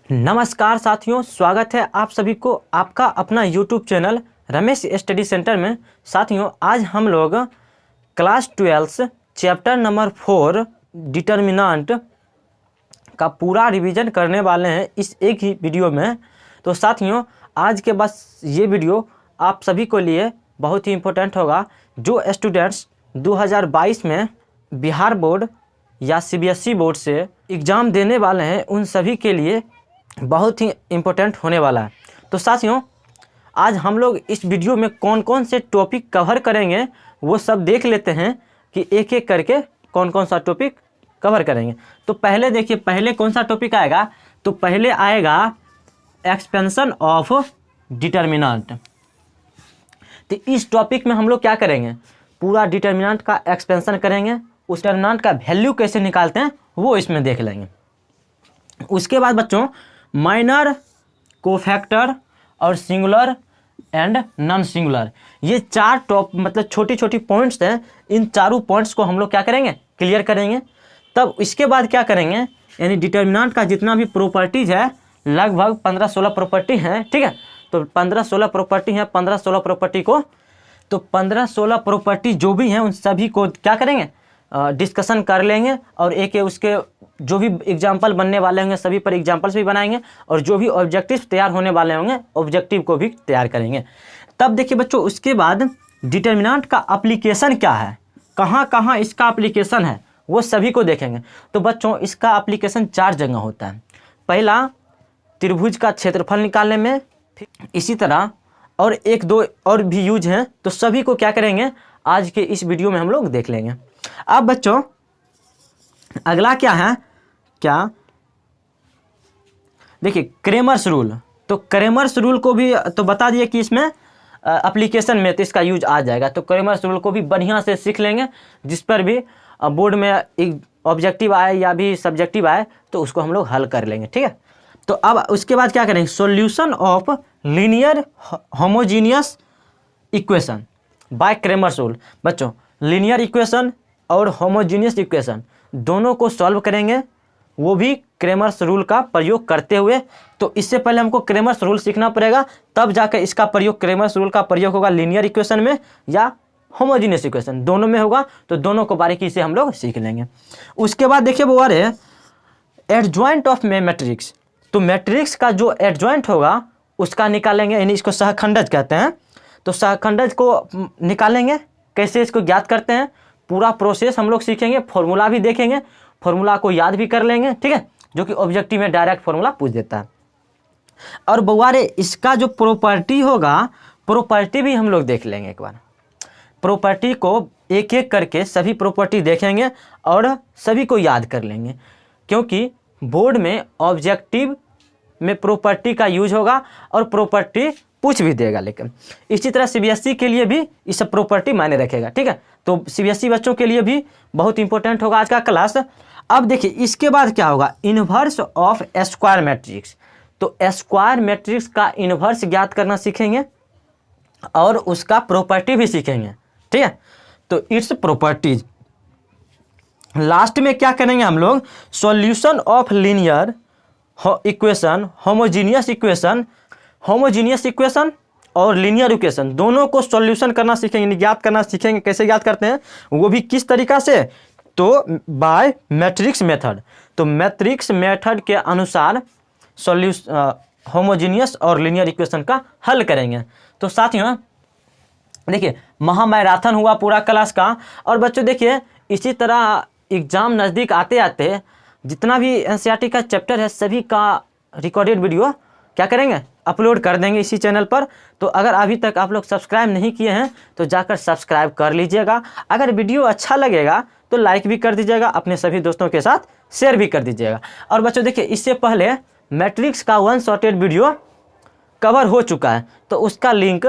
नमस्कार साथियों, स्वागत है आप सभी को आपका अपना YouTube channel Ramesh study centre में। साथियों, आज हम लोग क्लास 12 चैप्टर नंबर 4 डिटर्मिनेंट का पूरा रिवीजन करने वाले हैं इस एक ही वीडियो में। तो साथियों, आज के बस ये वीडियो आप सभी को लिए बहुत ही इम्पोर्टेंट होगा। जो स्टूडेंट्स 2022 में बिहार बोर्ड या CBSE बोर्ड से एग्ज़ाम देने वाले हैं, उन सभी के लिए बहुत ही इम्पोर्टेंट होने वाला है। तो साथियों, आज हम लोग इस वीडियो में कौन कौन से टॉपिक कवर करेंगे वो सब देख लेते हैं कि एक एक करके कौन कौन सा टॉपिक कवर करेंगे। तो पहले देखिए, पहले कौन सा टॉपिक आएगा, तो पहले आएगा एक्सपेंशन ऑफ डिटर्मिनेंट। तो इस टॉपिक में हम लोग क्या करेंगे, पूरा डिटर्मिनेंट का एक्सपेंशन करेंगे, उस डिटर्मिनेंट का वैल्यू कैसे निकालते हैं वो इसमें देख लेंगे। उसके बाद बच्चों, माइनर, कोफैक्टर और सिंगुलर एंड नॉन सिंगुलर, ये चार मतलब छोटी छोटी पॉइंट्स हैं। इन चारों पॉइंट्स को हम लोग क्या करेंगे, क्लियर करेंगे। तब इसके बाद क्या करेंगे, यानी डिटर्मिनेंट का जितना भी प्रॉपर्टीज है, लगभग 15-16 प्रॉपर्टी हैं, ठीक है। तो 15-16 प्रॉपर्टी हैं, 15-16 प्रॉपर्टी को, तो 15-16 प्रॉपर्टी जो भी हैं उन सभी को क्या करेंगे, डिस्कशन कर लेंगे। और एक उसके जो भी एग्जाम्पल बनने वाले होंगे सभी पर एग्जाम्पल्स भी बनाएंगे, और जो भी ऑब्जेक्टिव तैयार होने वाले होंगे ऑब्जेक्टिव को भी तैयार करेंगे। तब देखिए बच्चों, उसके बाद डिटर्मिनेंट का एप्लीकेशन क्या है, कहाँ कहाँ इसका एप्लीकेशन है, वो सभी को देखेंगे। तो बच्चों, इसका एप्लीकेशन 4 जगह होता है। पहला, त्रिभुज का क्षेत्रफल निकालने में, इसी तरह और एक दो और भी यूज हैं, तो सभी को क्या करेंगे आज के इस वीडियो में हम लोग देख लेंगे। अब बच्चों, अगला क्या है, क्या देखिए, क्रेमर्स रूल। तो क्रेमर्स रूल को भी तो बता दिए कि इसमें एप्लीकेशन में तो इसका यूज आ जाएगा। तो क्रेमर्स रूल को भी बढ़िया से सीख लेंगे, जिस पर भी बोर्ड में एक ऑब्जेक्टिव आए या भी सब्जेक्टिव आए तो उसको हम लोग हल कर लेंगे, ठीक है। तो अब उसके बाद क्या करेंगे, solution of linear homogeneous equation by Cramer's rule. बच्चों, लीनियर इक्वेशन और होमोजीनियस इक्वेशन दोनों को सॉल्व करेंगे, वो भी क्रेमर्स रूल का प्रयोग करते हुए। तो इससे पहले हमको क्रेमर्स रूल सीखना पड़ेगा, तब जाकर इसका प्रयोग, क्रेमर्स रूल का प्रयोग होगा लीनियर इक्वेशन में या होमोजीनियस इक्वेशन, दोनों में होगा। तो दोनों को बारीकी से हम लोग सीख लेंगे। उसके बाद देखिए वो है एडजॉइंट ऑफ मैट्रिक्स। तो मैट्रिक्स का जो एडजॉइंट होगा उसका निकालेंगे, यानी इसको सहखंडज कहते हैं। तो सहखंडज को निकालेंगे, कैसे इसको ज्ञात करते हैं, पूरा प्रोसेस हम लोग सीखेंगे, फॉर्मूला भी देखेंगे, फॉर्मूला को याद भी कर लेंगे, ठीक है, जो कि ऑब्जेक्टिव में डायरेक्ट फॉर्मूला पूछ देता है। और बउआरे, इसका जो प्रॉपर्टी होगा, प्रॉपर्टी भी हम लोग देख लेंगे एक बार। प्रॉपर्टी को एक एक करके सभी प्रॉपर्टी देखेंगे और सभी को याद कर लेंगे, क्योंकि बोर्ड में ऑब्जेक्टिव में प्रॉपर्टी का यूज होगा और प्रॉपर्टी पूछ भी देगा। लेकिन इसी तरह CBSE के लिए भी इस प्रॉपर्टी मायने रखेगा, ठीक है। तो CBSE बच्चों के लिए भी बहुत इंपॉर्टेंट होगा आज का क्लास। अब देखिए, इसके बाद क्या होगा, इन्वर्स ऑफ स्क्वायर मैट्रिक्स। तो स्क्वायर मैट्रिक्स का इन्वर्स ज्ञात करना सीखेंगे और उसका प्रॉपर्टी भी सीखेंगे, ठीक है। तो इट्स प्रॉपर्टीज। लास्ट में क्या करेंगे हम लोग, solution of linear equation, homogeneous equation, homogeneous equation और लीनियर इक्वेशन दोनों को सॉल्यूशन करना सीखेंगे, ज्ञात करना सीखेंगे। कैसे ज्ञात करते हैं, वो भी किस तरीका से, तो बाय मैट्रिक्स मेथड। तो मैट्रिक्स मेथड के अनुसार होमोजीनियस और लीनियर इक्वेशन का हल करेंगे। तो साथियों देखिए, महामैराथन हुआ पूरा क्लास का। और बच्चों देखिए, इसी तरह एग्जाम नज़दीक आते आते जितना भी NCERT का चैप्टर है सभी का रिकॉर्डेड वीडियो क्या करेंगे, अपलोड कर देंगे इसी चैनल पर। तो अगर अभी तक आप लोग सब्सक्राइब नहीं किए हैं तो जाकर सब्सक्राइब कर लीजिएगा। अगर वीडियो अच्छा लगेगा तो लाइक भी कर दीजिएगा, अपने सभी दोस्तों के साथ शेयर भी कर दीजिएगा। और बच्चों देखिए, इससे पहले मैट्रिक्स का 1 शॉर्टेड वीडियो कवर हो चुका है, तो उसका लिंक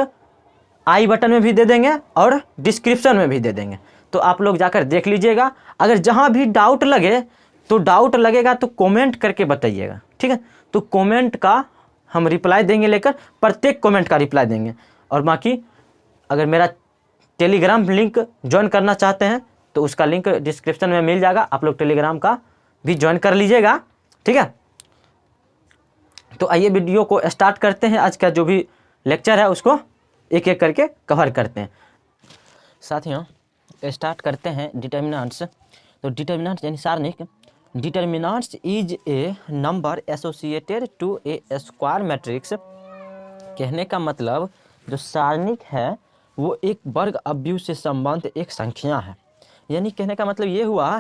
आई बटन में भी दे देंगे और डिस्क्रिप्शन में भी दे देंगे, तो आप लोग जाकर देख लीजिएगा। अगर जहाँ भी डाउट लगे, तो डाउट लगेगा तो कमेंट करके बताइएगा, ठीक है। तो कमेंट का हम रिप्लाई देंगे, लेकर प्रत्येक कमेंट का रिप्लाई देंगे। और बाकी अगर मेरा टेलीग्राम लिंक ज्वाइन करना चाहते हैं तो उसका लिंक डिस्क्रिप्शन में मिल जाएगा, आप लोग टेलीग्राम का भी ज्वाइन कर लीजिएगा, ठीक है। तो आइए वीडियो को स्टार्ट करते हैं। आज का जो भी लेक्चर है उसको एक एक करके कवर करते हैं। साथियों स्टार्ट करते हैं डिटर्मिनेंट्स। तो डिटर्मिनेंट्स यानी सारणिक। Determinants is a number associated to a square matrix. कहने का मतलब जो सारणिक है वो एक वर्ग अवयव से संबंधित एक संख्या है। यानी कहने का मतलब ये हुआ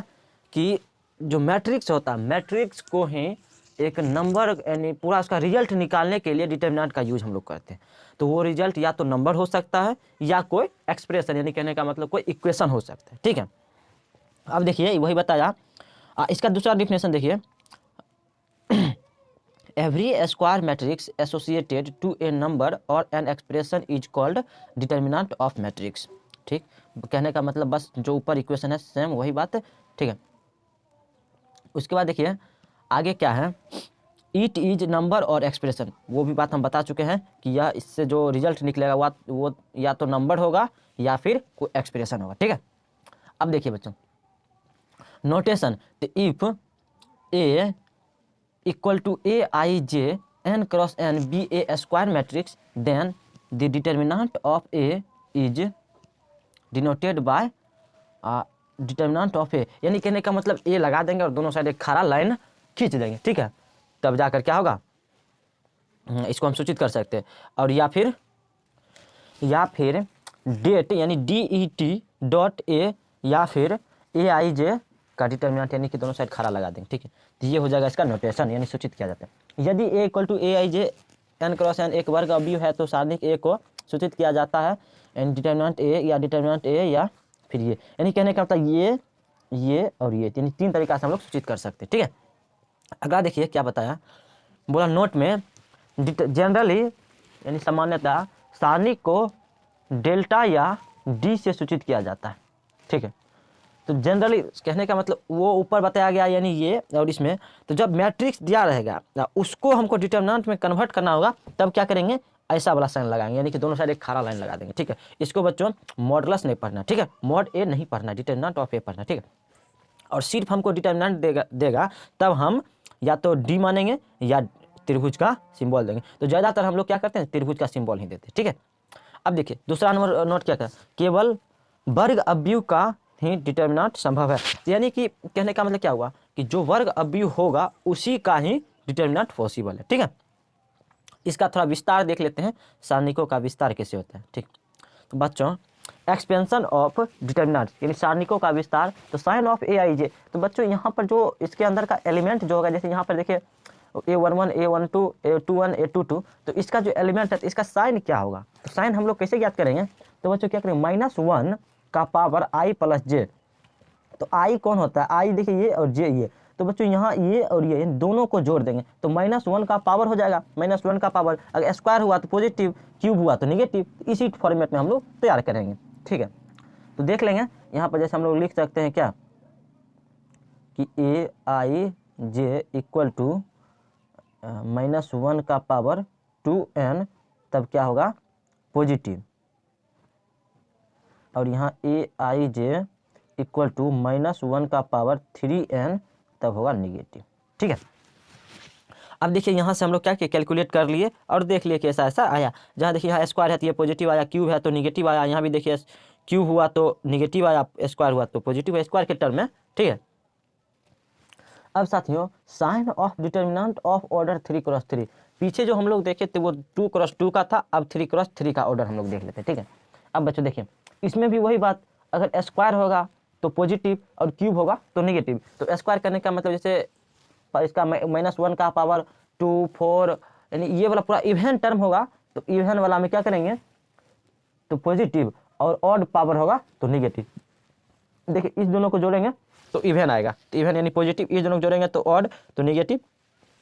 कि जो मैट्रिक्स होता है, मैट्रिक्स को ही एक नंबर यानी पूरा उसका रिजल्ट निकालने के लिए डिटर्मिनेंट का यूज हम लोग करते हैं। तो वो रिजल्ट या तो नंबर हो सकता है या कोई एक्सप्रेशन, यानी कहने का मतलब कोई इक्वेशन हो सकता है। ठीक है, अब देखिए वही बताया। इसका दूसरा डिफिनेशन देखिए, every square matrix associated to a number और an expression is called determinant of matrix. ठीक, कहने का मतलब बस जो ऊपर इक्वेशन है सेम वही बात है। ठीक है, उसके बाद देखिए आगे क्या है, इट इज नंबर और एक्सप्रेशन। वो भी बात हम बता चुके हैं कि यह इससे जो रिजल्ट निकलेगा वो या तो नंबर होगा या फिर कोई एक्सप्रेशन होगा। ठीक है, अब देखिए बच्चों नोटेशन, तो if A equal to A I J N cross N be A square matrix then the determinant of A is denoted by determinant of A. यानी कहने का मतलब ए लगा देंगे और दोनों साइड एक खड़ा लाइन खींच देंगे। ठीक है, तब जाकर क्या होगा, इसको हम सूचित कर सकते हैं। और या फिर डेट यानी D E T dot A या फिर ए आई जे का डिटर्मिनेंट यानी कि दोनों साइड खड़ा लगा देंगे। ठीक है, तो ये हो जाएगा इसका नोटेशन, यानी सूचित किया जाता है। यदि A equal to A I J N cross N एक वर्ग अवयव है तो सारणिक ए को सूचित किया जाता है एन डिटर्मिनेंट ए या डिटर्मिनेंट ए या फिर ये। यानी कहने का मतलब ये और ये, यानी तीन तरीका से हम लोग सूचित कर सकते हैं। ठीक है, अगला देखिए क्या बताया, बोला नोट में जनरली यानी सामान्यतः सारणिक को डेल्टा या डी से सूचित किया जाता है। ठीक है, तो जनरली कहने का मतलब वो ऊपर बताया गया यानी ये और इसमें, तो जब मैट्रिक्स दिया रहेगा उसको हमको डिटर्मिनेंट में कन्वर्ट करना होगा, तब क्या करेंगे, ऐसा वाला साइन लगाएंगे, यानी कि दोनों साइड एक खड़ा लाइन लगा देंगे। ठीक है, इसको बच्चों मॉडुलस नहीं पढ़ना। ठीक है, मॉड ए नहीं पढ़ना, डिटर्मिनेंट ऑफ ए पढ़ना। ठीक है, और सिर्फ हमको डिटर्मिनेंट देगा तब हम या तो डी मानेंगे या त्रिभुज का सिंबल देंगे। तो ज़्यादातर हम लोग क्या करते हैं, त्रिभुज का सिंबल ही देते हैं। ठीक है, अब देखिए दूसरा नंबर नोट क्या कर, केवल वर्ग अवयव का ही डिटर्मिनेंट संभव है। यानी कि कहने का मतलब क्या हुआ कि जो वर्ग अवयव होगा उसी का ही डिटर्मिनेंट पॉसिबल है। ठीक है, इसका थोड़ा विस्तार देख लेते हैं, सारणिकों का विस्तार कैसे होता है। ठीक, तो बच्चों एक्सपेंशन ऑफ डिटर्मिनेंट यानी सारणिकों का विस्तार, तो साइन ऑफ ए आई जे। तो बच्चों यहाँ पर जो इसके अंदर का एलिमेंट जो होगा, जैसे यहाँ पर देखिए A11 A12 A21 A22, तो इसका जो एलिमेंट है तो इसका साइन क्या होगा, तो साइन हम लोग कैसे ज्ञात करेंगे, तो बच्चों क्या करेंगे, -1 का पावर i प्लस जे। तो i कौन होता है, i देखिए ये और j ये, तो बच्चों यहाँ ये और ये इन दोनों को जोड़ देंगे तो -1 का पावर हो जाएगा। -1 का पावर अगर स्क्वायर हुआ तो पॉजिटिव, क्यूब हुआ तो नेगेटिव, इसी फॉर्मेट में हम लोग तैयार करेंगे। ठीक है, तो देख लेंगे यहाँ पर जैसे हम लोग लिख सकते हैं क्या कि ए आई जे इक्वल टू -1 का पावर 2n, तब क्या होगा पॉजिटिव, और यहाँ ए आई जे इक्वल टू -1 का पावर 3n, तब होगा निगेटिव। ठीक है, अब देखिए यहाँ से हम लोग क्या किए, कैलकुलेट कर लिए और देख लिए कि ऐसा ऐसा आया। जहाँ देखिए यहाँ स्क्वायर है तो ये पॉजिटिव आया, क्यूब है तो निगेटिव आया, यहाँ भी देखिए क्यूब हुआ तो निगेटिव आया, स्क्वायर हुआ तो पॉजिटिव, स्क्वायर के टर्म में। ठीक है, अब साथियों sign of determinant of order 3×3, पीछे जो हम लोग देखे थे वो 2×2 का था, अब 3×3 का ऑर्डर हम लोग देख लेते हैं। ठीक है, अब बच्चों देखिए इसमें भी वही बात, अगर स्क्वायर होगा तो पॉजिटिव और क्यूब होगा तो नेगेटिव। तो स्क्वायर करने का मतलब जैसे इसका -1 का पावर 2 4 यानी ये वाला पूरा इवन टर्म होगा, तो इवन वाला में क्या करेंगे तो पॉजिटिव, और ऑड पावर होगा तो नेगेटिव। देखिए इस दोनों को जोड़ेंगे तो इवन आएगा, तो इवन यानी पॉजिटिव, इस दोनों को जोड़ेंगे तो ऑड तो नेगेटिव।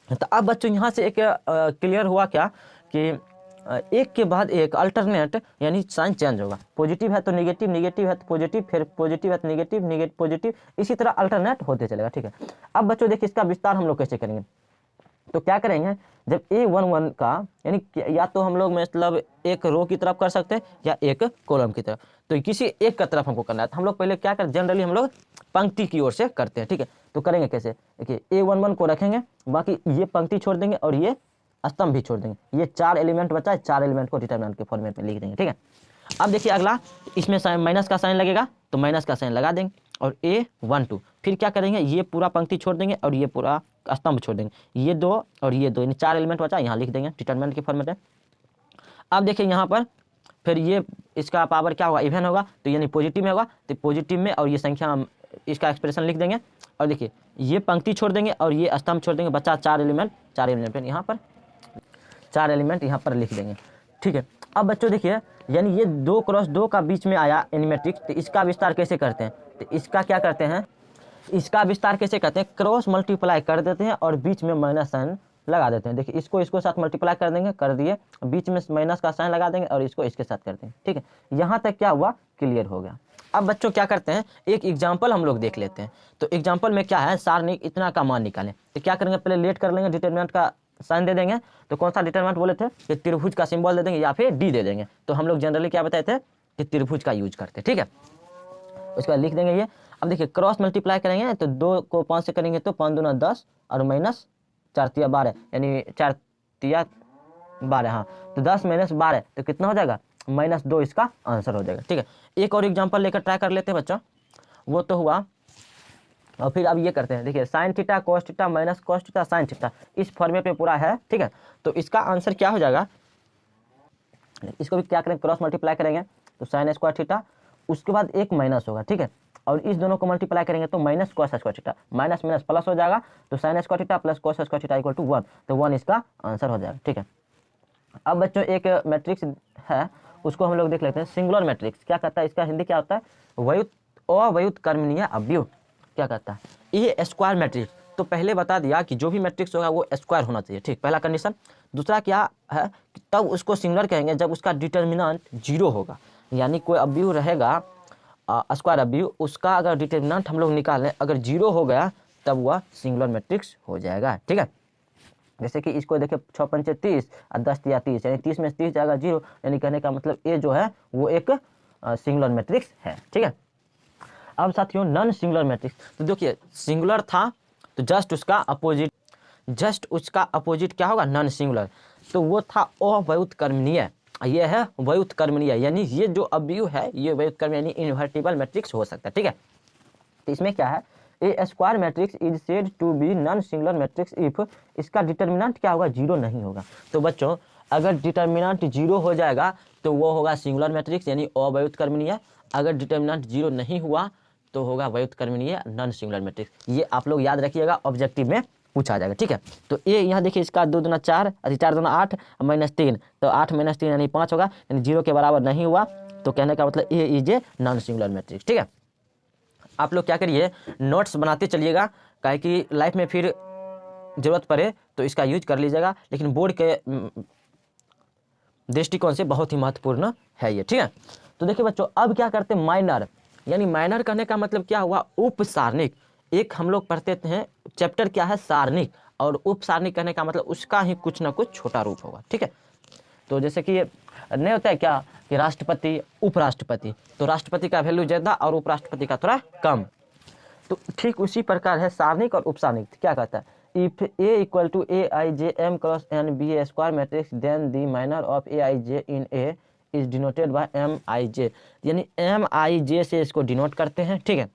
तो अब बच्चों यहाँ से एक क्लियर हुआ क्या कि एक के बाद एक अल्टरनेट यानी साइन चेंज होगा, पॉजिटिव है तो नेगेटिव, नेगेटिव है तो पॉजिटिव, फिर पॉजिटिव है तो नेगेटिव, नेगेटिव पॉजिटिव, इसी तरह अल्टरनेट होते चलेगा। ठीक है, अब बच्चों देखिए इसका विस्तार हम लोग कैसे करेंगे, तो क्या करेंगे जब A11 का यानी या तो हम लोग मतलब एक रो की तरफ कर सकते हैं या एक कॉलम की तरफ, तो किसी एक का तरफ हमको करना है। तो हम लोग पहले क्या कर, जनरली हम लोग पंक्ति की ओर से करते हैं। ठीक है, तो करेंगे कैसे, देखिए A11 को रखेंगे, बाकी ये पंक्ति छोड़ देंगे और ये स्तंभ भी छोड़ देंगे। ये 4 एलिमेंट बचा है, 4 एलिमेंट को डिटरमिनेंट के फॉर्मेट में लिख देंगे, ठीक है। अब देखिए अगला, इसमें माइनस का साइन लगेगा तो माइनस का साइन लगा देंगे और A12, फिर क्या करेंगे, ये पूरा पंक्ति छोड़ देंगे और ये पूरा स्तंभ छोड़ देंगे, ये 2 और ये 2, यानी 4 एलिमेंट बचा, यहाँ लिख देंगे डिटरमिनेंट के फॉर्मेट में। अब देखिए यहाँ पर फिर ये इसका पावर क्या होगा, इवन होगा, तो यानी पॉजिटिव में होगा, तो पॉजिटिव में, और ये संख्या इसका एक्सप्रेशन लिख देंगे और देखिए ये पंक्ति छोड़ देंगे और ये स्तंभ छोड़ देंगे, बचा 4 एलिमेंट, 4 एलिमेंट यहाँ पर 4 एलिमेंट यहाँ पर लिख देंगे, ठीक है। अब बच्चों देखिए, यानी ये 2 क्रॉस 2 का बीच में आया एनिमेट्रिक्स, तो इसका विस्तार कैसे करते हैं, तो इसका क्या करते हैं, इसका विस्तार कैसे करते हैं, क्रॉस मल्टीप्लाई कर देते हैं और बीच में माइनस साइन लगा देते हैं। देखिए इसको साथ मल्टीप्लाई कर देंगे, कर दिए, बीच में माइनस का साइन लगा देंगे और इसको इसके साथ कर देंगे, ठीक है। यहाँ तक क्या हुआ, क्लियर हो गया। अब बच्चों क्या करते हैं, एक एग्जाम्पल हम लोग देख लेते हैं। तो एग्जाम्पल में क्या है, सारणिक इतना का मान निकालें, तो क्या करेंगे, पहले लेट कर लेंगे, डिटरमिनेंट का साइन दे देंगे। तो कौन सा डिटरमिनेंट बोले थे, कि त्रिभुज का सिंबल दे देंगे या फिर डी दे देंगे। तो हम लोग जनरली क्या बताए थे कि त्रिभुज का यूज करते, ठीक है। उसके बाद लिख देंगे ये। अब देखिए क्रॉस मल्टीप्लाई करेंगे तो 2 को 5 से करेंगे तो 5 दूना 10 और माइनस 4 तिया 12, यानी 4 तिया 12, हाँ, तो 10 माइनस 12 तो कितना हो जाएगा, -2 इसका आंसर हो जाएगा, ठीक है। एक और एग्जाम्पल लेकर ट्राई कर लेते हैं बच्चों, वो तो हुआ। और फिर अब ये करते हैं, देखिए sine theta cos theta minus cos theta sine theta, इस फॉर्मेट में पूरा है, ठीक है। तो इसका आंसर क्या हो जाएगा, इसको भी क्या करेंगे, क्रॉस मल्टीप्लाई करेंगे तो साइन स्क्वायर थीटा, उसके बाद एक माइनस होगा, ठीक है। और इस दोनों को मल्टीप्लाई करेंगे तो minus cos square theta, minus minus plus हो जाएगा, तो sine square theta plus cos square theta equal to 1, तो 1 इसका आंसर हो जाएगा, ठीक है। अब बच्चों एक मैट्रिक्स है, उसको हम लोग देख लेते हैं, सिंगुलर मैट्रिक्स क्या कहता है, इसका हिंदी क्या होता है, अव्युत्क्रमणीय अवयव क्या कहता है, ये स्क्वायर मैट्रिक्स। तो पहले बता दिया कि जो भी मैट्रिक्स होगा वो स्क्वायर होना चाहिए, ठीक, पहला कंडीशन। दूसरा क्या है, तब उसको सिंगुलर कहेंगे जब उसका डिटरमिनेंट 0 होगा, यानी कोई अवयव रहेगा स्क्वायर अवयव, उसका अगर डिटरमिनेंट हम लोग निकालें, अगर 0 हो गया तब वह सिंगुलर मैट्रिक्स हो जाएगा, ठीक है। जैसे कि इसको देखिए 6 पंचे 30 और 10 तिया 30, यानी 30 में 30 जाएगा 0, यानी कहने का मतलब ये जो है वो एक सिंगुलर मैट्रिक्स है, ठीक है। अब साथियों नॉन सिंगुलर मैट्रिक्स, तो देखिए सिंगुलर था तो जस्ट उसका अपोजिट क्या होगा, नॉन सिंगुलर, तो वो था अव्युत्क्रमणीय, ये है व्युत्क्रमणीय, यानी ये जो अवयव है ये व्युत्क्रमणीय यानी इन्वर्टिबल मैट्रिक्स हो सकता है, ठीक है। तो इसमें क्या है, a square matrix is said to be non singular matrix if इसका डिटरमिनेंट क्या होगा, 0 नहीं होगा। तो बच्चों अगर डिटरमिनेंट 0 हो जाएगा तो वो होगा सिंगुलर मैट्रिक्स यानी अव्युत्क्रमणीय, अगर डिटरमिनेंट 0 नहीं हुआ तो होगा व्युत्क्रमणीय नॉन सिंगुलर मैट्रिक्स। ये आप लोग याद रखिएगा, ऑब्जेक्टिव में पूछा जाएगा, ठीक है। तो ये यहाँ देखिए इसका 2 दूना 4 और 4 दूना 8 -3, तो 8 - 3 यानी 5 होगा, यानी 0 के बराबर नहीं हुआ, तो कहने का मतलब ये is a non singular matrix, ठीक है। आप लोग क्या करिए, नोट्स बनाते चलिएगा, काहे कि लाइफ में फिर जरूरत पड़े तो इसका यूज कर लीजिएगा, लेकिन बोर्ड के दृष्टिकोण से बहुत ही महत्वपूर्ण है ये, ठीक है। तो देखिए बच्चों अब क्या करते हैं, माइनर, यानी माइनर कहने का मतलब क्या हुआ, उपसारणिक। एक हम लोग पढ़ते हैं चैप्टर क्या है, सारणिक, और उपसारणिक कहने का मतलब उसका ही कुछ ना कुछ छोटा रूप होगा, ठीक है। तो जैसे कि नहीं होता है क्या कि राष्ट्रपति उपराष्ट्रपति, तो राष्ट्रपति का वैल्यू ज़्यादा और उपराष्ट्रपति का थोड़ा कम, तो ठीक उसी प्रकार है सारणिक और उपसारणिक। क्या कहता है, if A equal to AIJ M cross N be A square matrix then the minor of AIJ in A is denoted by MIJ, यानी MIJ से इसको डिनोट करते हैं, ठीक है।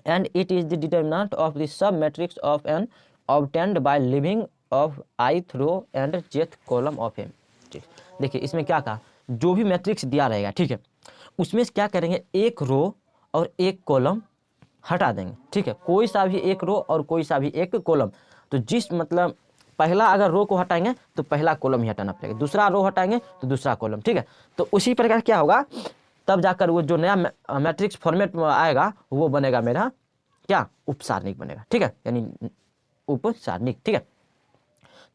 And it is the determinant of the sub matrix of N obtained by leaving of ith row and jth column of M, ठीक। देखिए इसमें क्या कहा, जो भी मैट्रिक्स दिया रहेगा, ठीक है, उसमें क्या करेंगे, एक रो और एक कॉलम हटा देंगे, ठीक है, कोई सा भी एक रो और कोई सा भी एक कॉलम। तो जिस मतलब पहला अगर रो को हटाएंगे तो पहला कॉलम ही हटाना पड़ेगा, दूसरा रो हटाएंगे तो दूसरा कॉलम, ठीक है। तो उसी प्रकार क्या होगा, तब जाकर वो जो नया मैट्रिक्स फॉर्मेट में आएगा वो बनेगा मेरा क्या, उपसारणिक बनेगा, ठीक है, यानी उपसारणिक, ठीक है।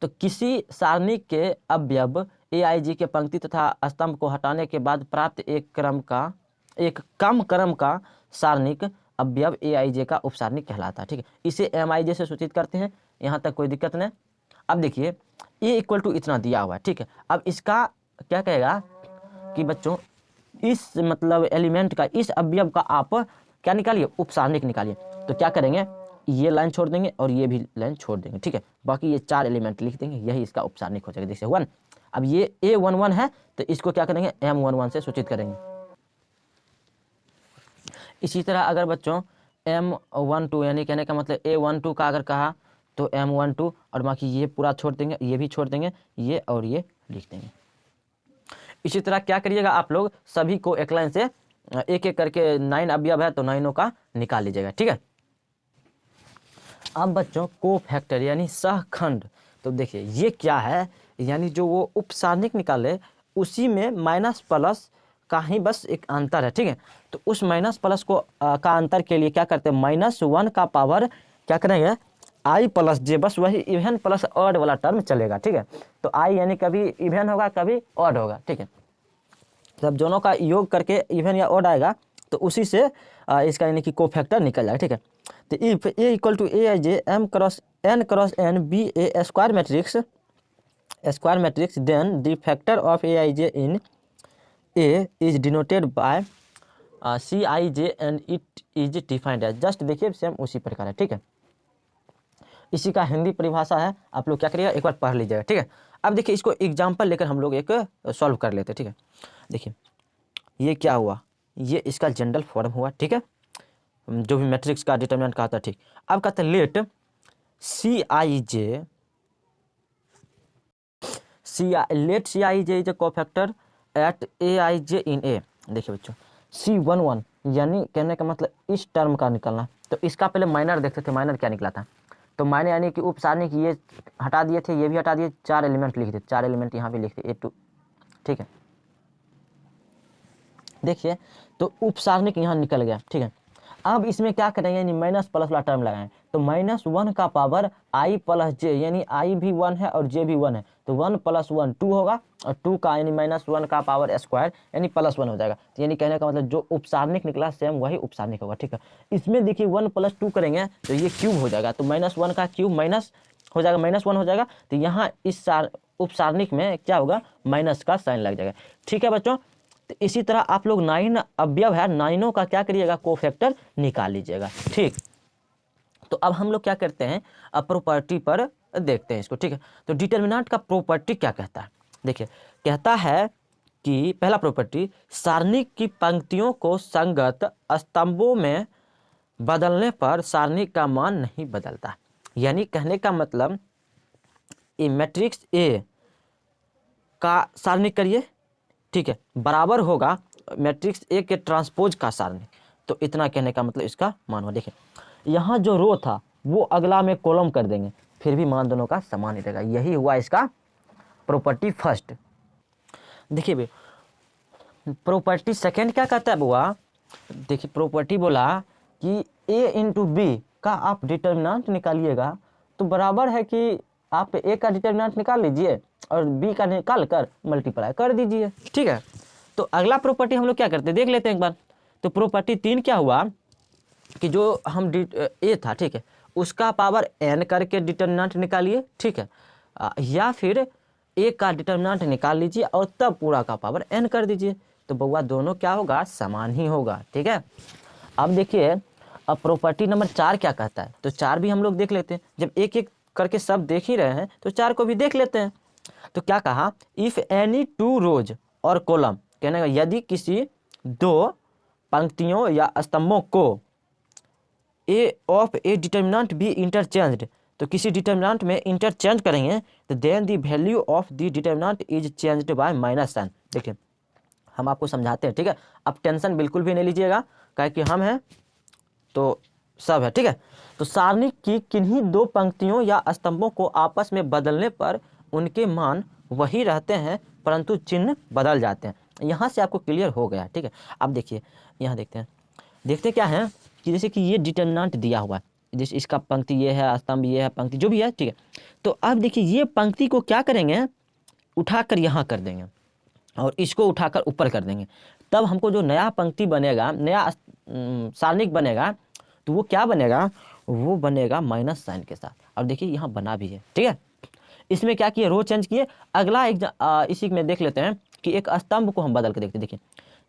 तो किसी सारणिक के अवयव AIJ के पंक्ति तथा स्तंभ को हटाने के बाद प्राप्त एक कम क्रम का सारणिक अवयव AIJ का उपसारणिक कहलाता है, ठीक है। इसे MIJ से सूचित करते हैं, यहाँ तक कोई दिक्कत नहीं। अब देखिए A इक्वल टू इतना दिया हुआ है, ठीक है। अब इसका क्या कहेगा कि बच्चों इस मतलब एलिमेंट का, इस अवयव का आप क्या निकालिए, उपसारणिक निकालिए। तो क्या करेंगे, ये लाइन छोड़ देंगे और ये भी लाइन छोड़ देंगे, ठीक है। बाकी ये 4 एलिमेंट लिख देंगे, यही इसका उपसारणिक हो जाएगा। जैसे 1, अब ये A11 है तो इसको क्या करेंगे, M11 से सूचित करेंगे। इसी तरह अगर बच्चों M12 यानी कहने का मतलब A12 का अगर कहा तो M12, और बाकी ये पूरा छोड़ देंगे, ये भी छोड़ देंगे, ये और ये लिख देंगे। इसी तरह क्या करिएगा आप लोग, सभी को एक लाइन से एक एक करके 9 अवयव है तो 9 का निकाल लीजिएगा, ठीक है। अब बच्चों को फैक्टर यानी सहखंड, तो देखिए ये क्या है, यानी जो वो उपसारणिक निकाले उसी में माइनस प्लस का ही बस एक अंतर है, ठीक है। तो उस माइनस प्लस को का अंतर के लिए क्या करते हैं, -1 का पावर क्या करेंगे, i प्लस जे, बस वही इवन प्लस ऑड वाला टर्म चलेगा, ठीक है। तो i यानी कभी इवन होगा कभी ऑड होगा, ठीक है। जब दोनों का योग करके इवन या ऑड आएगा तो उसी से इसका यानी कि कोफैक्टर निकल जाएगा, ठीक है। तो if a equal to A I J m cross n be A square matrix then the factor of A I J in A is denoted by C I J and it is defined as, just देखिए same उसी प्रकार है, ठीक है। इसी का हिंदी परिभाषा है, आप लोग क्या करिएगा एक बार पढ़ लीजिएगा, ठीक है। अब देखिए इसको एग्जाम्पल लेकर हम लोग एक सॉल्व कर लेते हैं, ठीक है। देखिए ये क्या हुआ, ये इसका जनरल फॉर्म हुआ, ठीक है, जो भी मैट्रिक्स का डिटरमिनेंट का होता है, ठीक। अब कहते हैं let C I J is a cofactor at A I J in A. देखिए बच्चों C11 यानी कहने का मतलब इस टर्म का निकलना, तो इसका पहले माइनर देखते थे, माइनर क्या निकला था, तो माइनर यानी कि उपसारणिक ये हटा दिए थे, ये भी हटा दिए, 4 एलिमेंट लिख दिए, 4 एलिमेंट यहाँ भी लिख दिए A2, ठीक है। देखिए तो उपसारणिक यहाँ निकल गया, ठीक है। अब इसमें क्या करेंगे, यानी माइनस प्लस वाला टर्म लगाएं, तो -1 का पावर i प्लस जे, यानी i भी 1 है और j भी 1 है, तो 1 + 1 2 होगा, और 2 का यानी -1 का पावर स्क्वायर यानी +1 हो जाएगा। तो यानी कहने का मतलब जो उपसारणिक निकला सेम वही उपसारणिक होगा, ठीक है। इसमें देखिए 1 + 2 करेंगे तो ये क्यूब हो जाएगा, तो -1 का क्यूब माइनस हो जाएगा, -1 हो जाएगा, तो यहाँ इस उपसारणिक में क्या होगा, माइनस का साइन लग जाएगा, ठीक है बच्चों। तो इसी तरह आप लोग 9 अवयव है, 9 का क्या करिएगा, कोफैक्टर निकाल लीजिएगा, ठीक। तो अब हम लोग क्या करते हैं, अब प्रॉपर्टी पर देखते हैं इसको, ठीक है। तो डिटरमिनेंट का प्रॉपर्टी क्या कहता है, देखिए कहता है कि पहला प्रॉपर्टी, सारणी की पंक्तियों को संगत स्तंभों में बदलने पर सारणी का मान नहीं बदलता। यानी कहने का मतलब ये मैट्रिक्स ए का सारणी करिए, ठीक है, बराबर होगा मैट्रिक्स ए के ट्रांसपोज का सारणी, तो इतना कहने का मतलब इसका मान हुआ। देखिए यहाँ जो रो था वो अगला में कॉलम कर देंगे, फिर भी मान दोनों का समान ही रहेगा, यही हुआ इसका प्रॉपर्टी फर्स्ट। देखिए भाई प्रॉपर्टी सेकंड क्या कहता है बुआ, देखिए प्रॉपर्टी बोला कि a इंटू बी का आप डिटरमिनेंट निकालिएगा तो बराबर है कि आप a का डिटरमिनेंट निकाल लीजिए और b का निकाल कर मल्टीप्लाई कर दीजिए, ठीक है। तो अगला प्रॉपर्टी हम लोग क्या करते हैं देख लेते हैं एक बार। तो प्रॉपर्टी 3 क्या हुआ कि जो हम a था, ठीक है, उसका पावर n करके डिटरमिनेंट निकालिए, ठीक है, या फिर a का डिटरमिनेंट निकाल लीजिए और तब पूरा का पावर n कर दीजिए, तो बउआ दोनों क्या होगा, समान ही होगा, ठीक है। अब देखिए अब प्रॉपर्टी नंबर 4 क्या कहता है, तो 4 भी हम लोग देख लेते हैं, जब एक एक करके सब देख ही रहे हैं तो 4 को भी देख लेते हैं। तो क्या कहा, इफ एनी 2 रोज और कॉलम, कहने का यदि किसी 2 पंक्तियों या स्तंभों को ए ऑफ ए डिटरमिनेंट भी इंटरचेंज्ड, तो किसी डिटरमिनेंट में इंटरचेंज करेंगे तो then the value of the determinant is changed by -n। देखिए हम आपको समझाते हैं, ठीक है, अब टेंशन बिल्कुल भी नहीं लीजिएगा, क्या कि हम हैं तो सब है, ठीक है। तो सारणी की किन्हीं 2 पंक्तियों या स्तंभों को आपस में बदलने पर उनके मान वही रहते हैं परंतु चिन्ह बदल जाते हैं। यहाँ से आपको क्लियर हो गया, ठीक है। अब देखिए यहाँ देखते क्या है कि जैसे कि ये डिटरमिनेंट दिया हुआ है, जैसे इसका पंक्ति ये है, स्तंभ ये है, पंक्ति जो भी है, ठीक है। तो अब देखिए ये पंक्ति को क्या करेंगे, उठाकर यहाँ कर देंगे और इसको उठाकर ऊपर कर देंगे, तब हमको जो नया पंक्ति बनेगा, नया सारणिक बनेगा, तो वो क्या बनेगा, वो बनेगा माइनस साइन के साथ। और देखिए यहाँ बना भी है, ठीक है। इसमें क्या किए, रो चेंज किए। अगला इसी में देख लेते हैं कि एक स्तंभ को हम बदल के देखते हैं। देखिए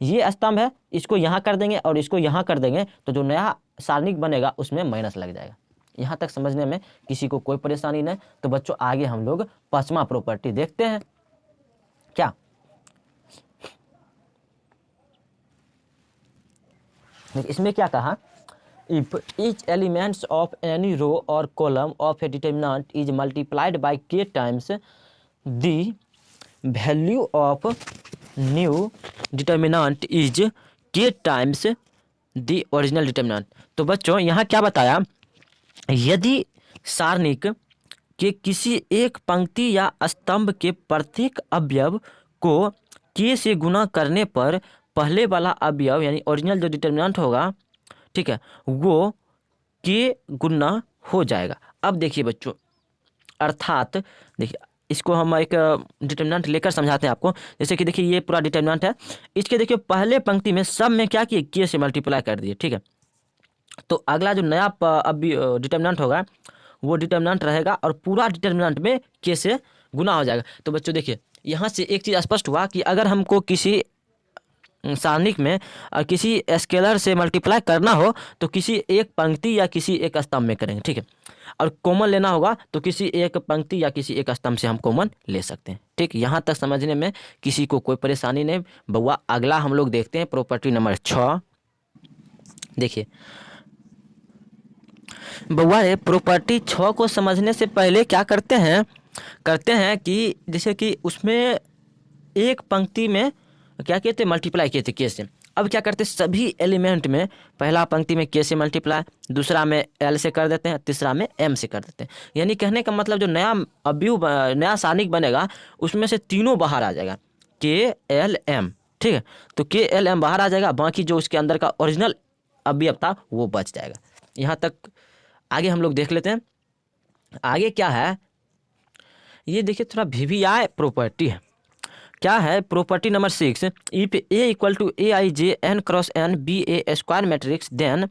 ये स्तंभ है, इसको यहाँ कर देंगे और इसको यहाँ कर देंगे, तो जो नया सारणिक बनेगा उसमें माइनस लग जाएगा, यहाँ तक समझने में किसी को कोई परेशानी नहीं। तो बच्चों आगे हम लोग 5वां प्रॉपर्टी देखते हैं। क्या इसमें क्या कहा, if each elements of any row or column of a determinant is multiplied by k times the value of new determinant is k times the original determinant। तो बच्चों यहाँ क्या बताया, यदि सारणिक के किसी एक पंक्ति या स्तंभ के प्रत्येक अवयव को k से गुना करने पर पहले वाला अवयव यानी ओरिजिनल जो डिटर्मिनेंट होगा, ठीक है, वो के गुना हो जाएगा। अब देखिए बच्चों, अर्थात देखिए इसको हम एक डिटर्मिनेंट लेकर समझाते हैं आपको। जैसे कि देखिए ये पूरा डिटर्मिनेंट है, इसके देखिए पहले पंक्ति में सब में क्या किए, के से मल्टीप्लाई कर दिए, ठीक है। तो अगला जो नया अभी डिटर्मिनेंट होगा वो डिटर्मिनेंट रहेगा और पूरा डिटर्मिनेंट में के से गुना हो जाएगा। तो बच्चों देखिए यहाँ से एक चीज़ स्पष्ट हुआ कि अगर हमको किसी सारणिक में किसी स्केलर से मल्टीप्लाई करना हो तो किसी एक पंक्ति या किसी एक स्तंभ में करेंगे, ठीक है। और कॉमन लेना होगा तो किसी एक पंक्ति या किसी एक स्तंभ से हम कॉमन ले सकते हैं, ठीक। यहाँ तक समझने में किसी को कोई परेशानी नहीं बउआ। अगला हम लोग देखते हैं प्रॉपर्टी नंबर 6। देखिए बउआ ये प्रॉपर्टी 6 को समझने से पहले क्या करते हैं कि जैसे कि उसमें एक पंक्ति में क्या कहते हैं, मल्टीप्लाई किए थे के से। अब क्या करते हैं, सभी एलिमेंट में पहला पंक्ति में के से मल्टीप्लाई, दूसरा में एल से कर देते हैं, तीसरा में एम से कर देते हैं। यानी कहने का मतलब जो नया अवयव नया सारणिक बनेगा उसमें से तीनों बाहर आ जाएगा, के एल एम, ठीक है। तो के एल एम बाहर आ जाएगा, बाकी जो उसके अंदर का ओरिजिनल अवयव था वो बच जाएगा। यहाँ तक आगे हम लोग देख लेते हैं। आगे क्या है, ये देखिए थोड़ा वीवीआई प्रॉपर्टी है। क्या है property number 6, if A equal to A I J N cross N be A square matrix then,